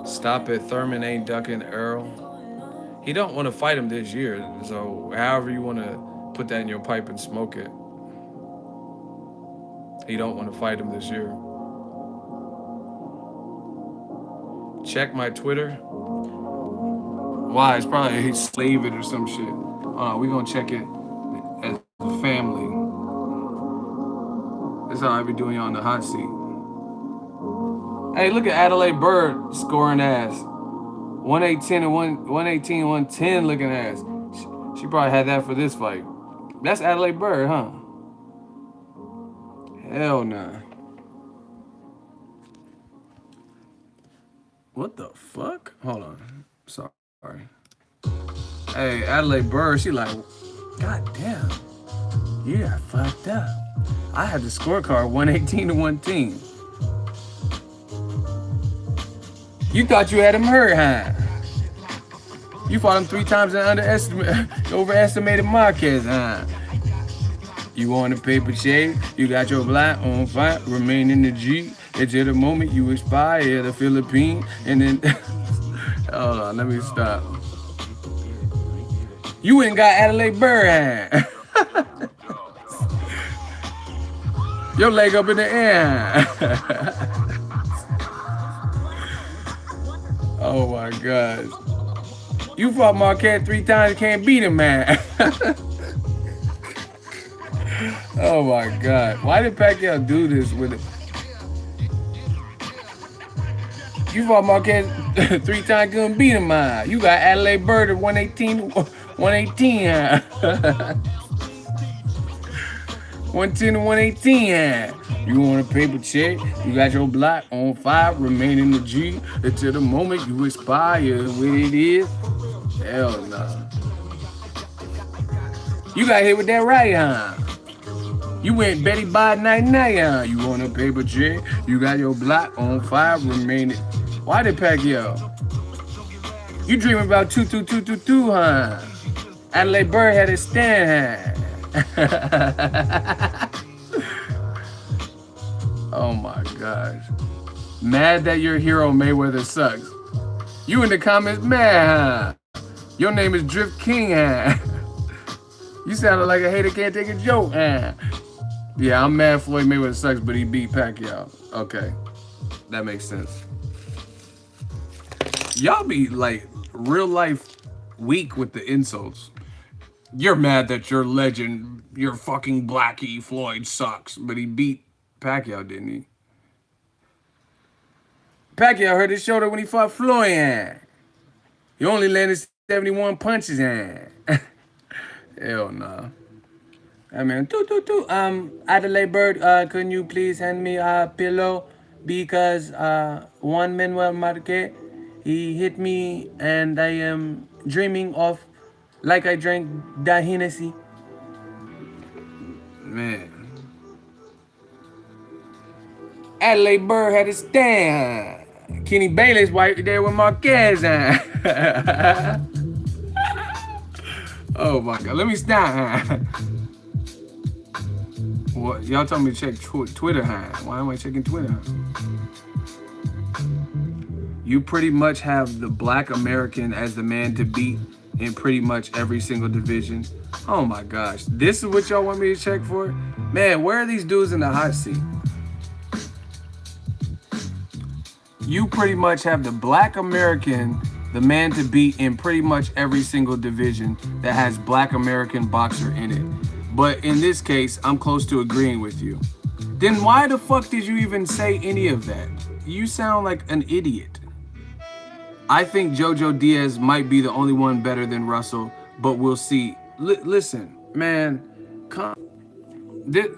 Stop it. Thurman ain't ducking Earl. He don't want to fight him this year, so however you want to put that in your pipe and smoke it. He don't want to fight him this year. Check my Twitter. Why? It's probably he's slave it or some shit. We're gonna check it as a family. That's how I be doing you on the hot seat. Hey, look at Adelaide Bird scoring ass. 118 and 110 looking ass. She probably had that for this fight. That's Adelaide Bird, huh? Hell nah. What the fuck? Hold on. Sorry. Hey, Adelaide Bird, she like, God damn. Yeah, I fucked up. I had the scorecard 118 to 110. You thought you had him hurt, huh? You fought him 3 times and overestimated Marquez, huh? You on the paper shade, you got your black on fire, remain in the G. Until the moment you expire, the Philippine, and then hold on, let me stop. You ain't got Adelaide Bird, huh? Your leg up in the air. Oh my gosh. You fought Marquez 3 times, can't beat him, man. Oh my God. Why did Pacquiao do this with it? You fought Marquez 3 times, couldn't beat him, man. You got Adelaide Bird at 118, 118, huh? 110 to 118, huh? You want a paper check? You got your block on fire, remain in the G until the moment you expire. What it is? Hell no. You got hit with that right, huh? You went Betty Bob night, huh? You want a paper check? You got your block on fire, remain it. Why did Pacquiao? You dreaming about 2-2-2-2-2, huh? Adelaide Bird had it stand, huh? Oh my gosh. Mad that your hero Mayweather sucks. You in the comments mad, huh? Your name is Drift King, huh? You sounded like a hater can't take a joke, huh? Yeah, I'm mad Floyd Mayweather sucks, but he beat Pacquiao. Okay, that makes sense. Y'all be like real life weak with the insults. You're mad that your legend, your fucking Blackie Floyd sucks, but he beat Pacquiao, didn't he? Pacquiao hurt his shoulder when he fought Floyd, huh? He only landed 71 punches, huh? Hell nah. I mean, Adelaide Bird, can you please hand me a pillow? Because Juan Manuel Marquez, he hit me and I am dreaming of like I drank the Hennessy. Man. Adelaide Bird had a stand. Kenny Bayless right there with Marquez. Oh my God, let me stop. What? Y'all told me to check Twitter, huh? Why am I checking Twitter? You pretty much have the Black American as the man to beat in pretty much every single division. Oh my gosh, this is what y'all want me to check for? Man, where are these dudes in the hot seat? You pretty much have the Black American, the man to beat in pretty much every single division that has Black American boxer in it. But in this case, I'm close to agreeing with you. Then why the fuck did you even say any of that? You sound like an idiot. I think Jojo Diaz might be the only one better than Russell, but we'll see. Listen, man,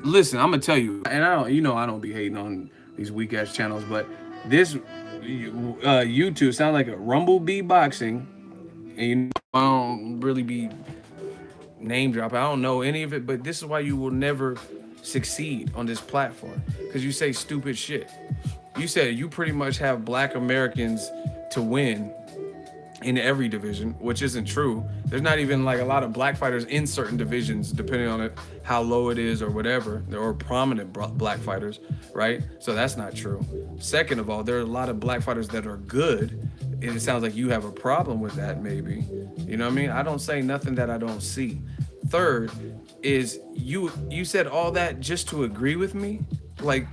listen, I'm gonna tell you, and I don't be hating on these weak ass channels, but this YouTube sound like a Rumblebee Boxing, and I don't really be name dropping. I don't know any of it, but this is why you will never succeed on this platform, because you say stupid shit. You said you pretty much have Black Americans to win in every division, which isn't true. There's not even like a lot of black fighters in certain divisions, depending on it, how low it is or whatever. There are prominent black fighters, right? So that's not true. Second of all, there are a lot of black fighters that are good. And it sounds like you have a problem with that, maybe. You know what I mean? I don't say nothing that I don't see. Third is you said all that just to agree with me? Like,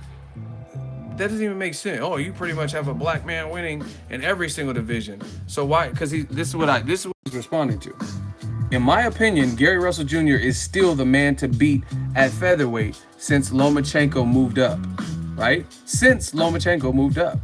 that doesn't even make sense. Oh, you pretty much have a black man winning in every single division. So why? Because this is what he's responding to. In my opinion, Gary Russell Jr. is still the man to beat at featherweight since Lomachenko moved up, right? Since Lomachenko moved up.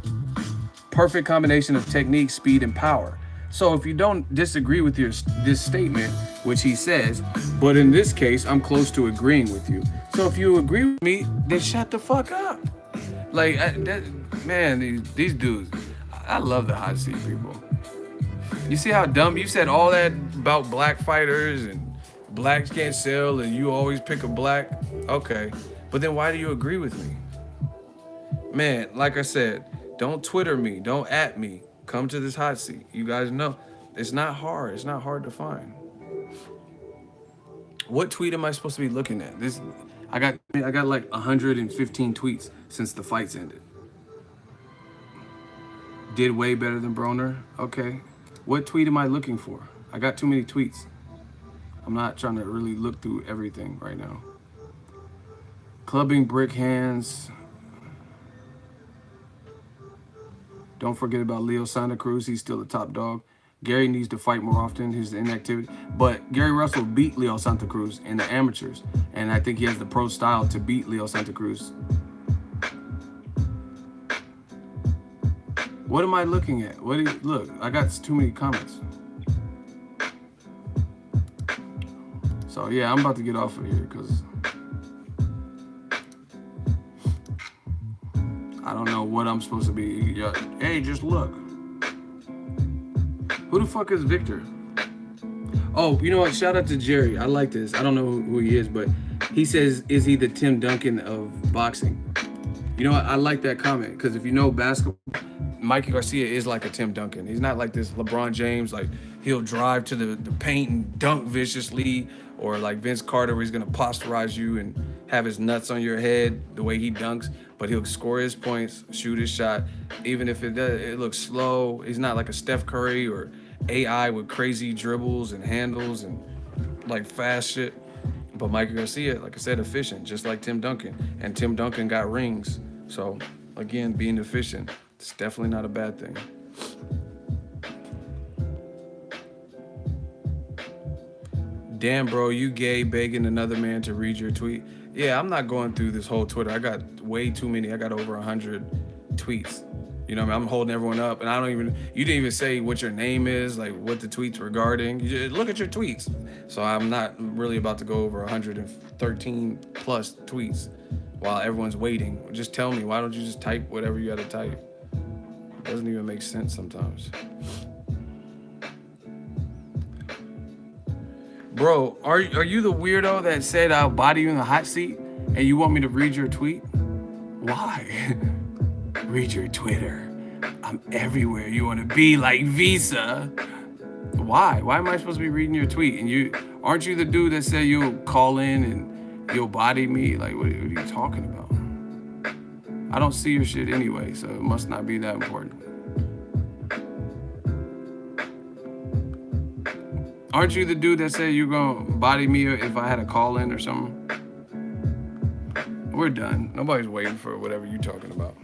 Perfect combination of technique, speed, and power. So if you don't disagree with this statement, which he says, but in this case, I'm close to agreeing with you. So if you agree with me, then shut the fuck up. Like, man, these dudes, I love the hot seat people. You see how dumb you said all that about black fighters and blacks can't sell and you always pick a black. Okay. But then why do you agree with me? Man, like I said, don't Twitter me, don't at me. Come to this hot seat. You guys know it's not hard. It's not hard to find. What tweet am I supposed to be looking at? This I got like 115 tweets since the fights ended. Did way better than Broner. Okay. What tweet am I looking for? I got too many tweets. I'm not trying to really look through everything right now. Clubbing brick hands. Don't forget about Leo Santa Cruz. He's still the top dog. Gary needs to fight more often. His inactivity. But Gary Russell beat Leo Santa Cruz in the amateurs. And I think he has the pro style to beat Leo Santa Cruz. What am I looking at? What do you, look, I got too many comments. So yeah, I'm about to get off of here because I don't know what I'm supposed to be. Hey, just look. Who the fuck is Victor? Oh, you know what? Shout out to Jerry. I like this. I don't know who he is, but he says, is he the Tim Duncan of boxing? You know what? I like that comment because if you know basketball, Mikey Garcia is like a Tim Duncan. He's not like this LeBron James, like he'll drive to the paint and dunk viciously, or like Vince Carter where he's going to posterize you and have his nuts on your head the way he dunks, but he'll score his points, shoot his shot, even if it looks slow. He's not like a Steph Curry or AI with crazy dribbles and handles and like fast shit. But Mikey Garcia, like I said, efficient, just like Tim Duncan. And Tim Duncan got rings. So, again, being efficient, it's definitely not a bad thing. Damn, bro, you gay begging another man to read your tweet. Yeah, I'm not going through this whole Twitter. I got way too many. I got over 100 tweets. You know what I mean? I'm holding everyone up, and you didn't even say what your name is, like what the tweet's regarding. You just look at your tweets. So I'm not really about to go over 113 plus tweets while everyone's waiting. Just tell me, why don't you just type whatever you got to type? It doesn't even make sense sometimes. Bro, are you the weirdo that said I'll body you in the hot seat and you want me to read your tweet? Why? Read your Twitter. I'm everywhere you want to be, like Visa. Why? Why am I supposed to be reading your tweet? And aren't you the dude that said you'll call in and you'll body me? Like, what are you talking about? I don't see your shit anyway, so it must not be that important. Aren't you the dude that said you're gonna body me if I had a call in or something? We're done. Nobody's waiting for whatever you're talking about.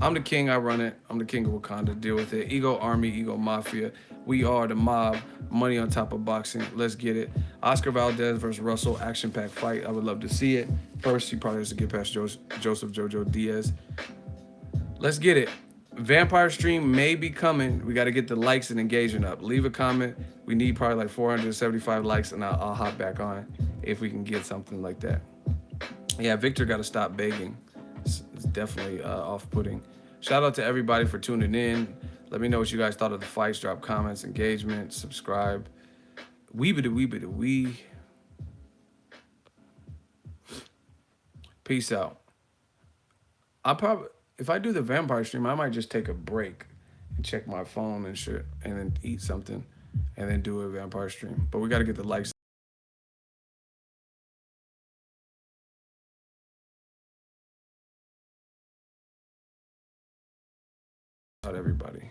I'm the king, I run it. I'm the king of Wakanda, deal with it. Ego Army, Ego Mafia. We are the mob. Money on top of boxing. Let's get it. Oscar Valdez versus Russell, action-packed fight. I would love to see it. First, he probably has to get past Joseph Jojo Diaz. Let's get it. Vampire stream may be coming. We got to get the likes and engagement up. Leave a comment. We need probably like 475 likes, and I'll hop back on if we can get something like that. Yeah, Victor got to stop begging. It's definitely off-putting. Shout out to everybody for tuning in. Let me know what you guys thought of the fights. Drop comments, engagement, subscribe. Wee. Peace out. If I do the vampire stream, I might just take a break and check my phone and shit, and then eat something, and then do a vampire stream. But we got to get the likes. Out everybody.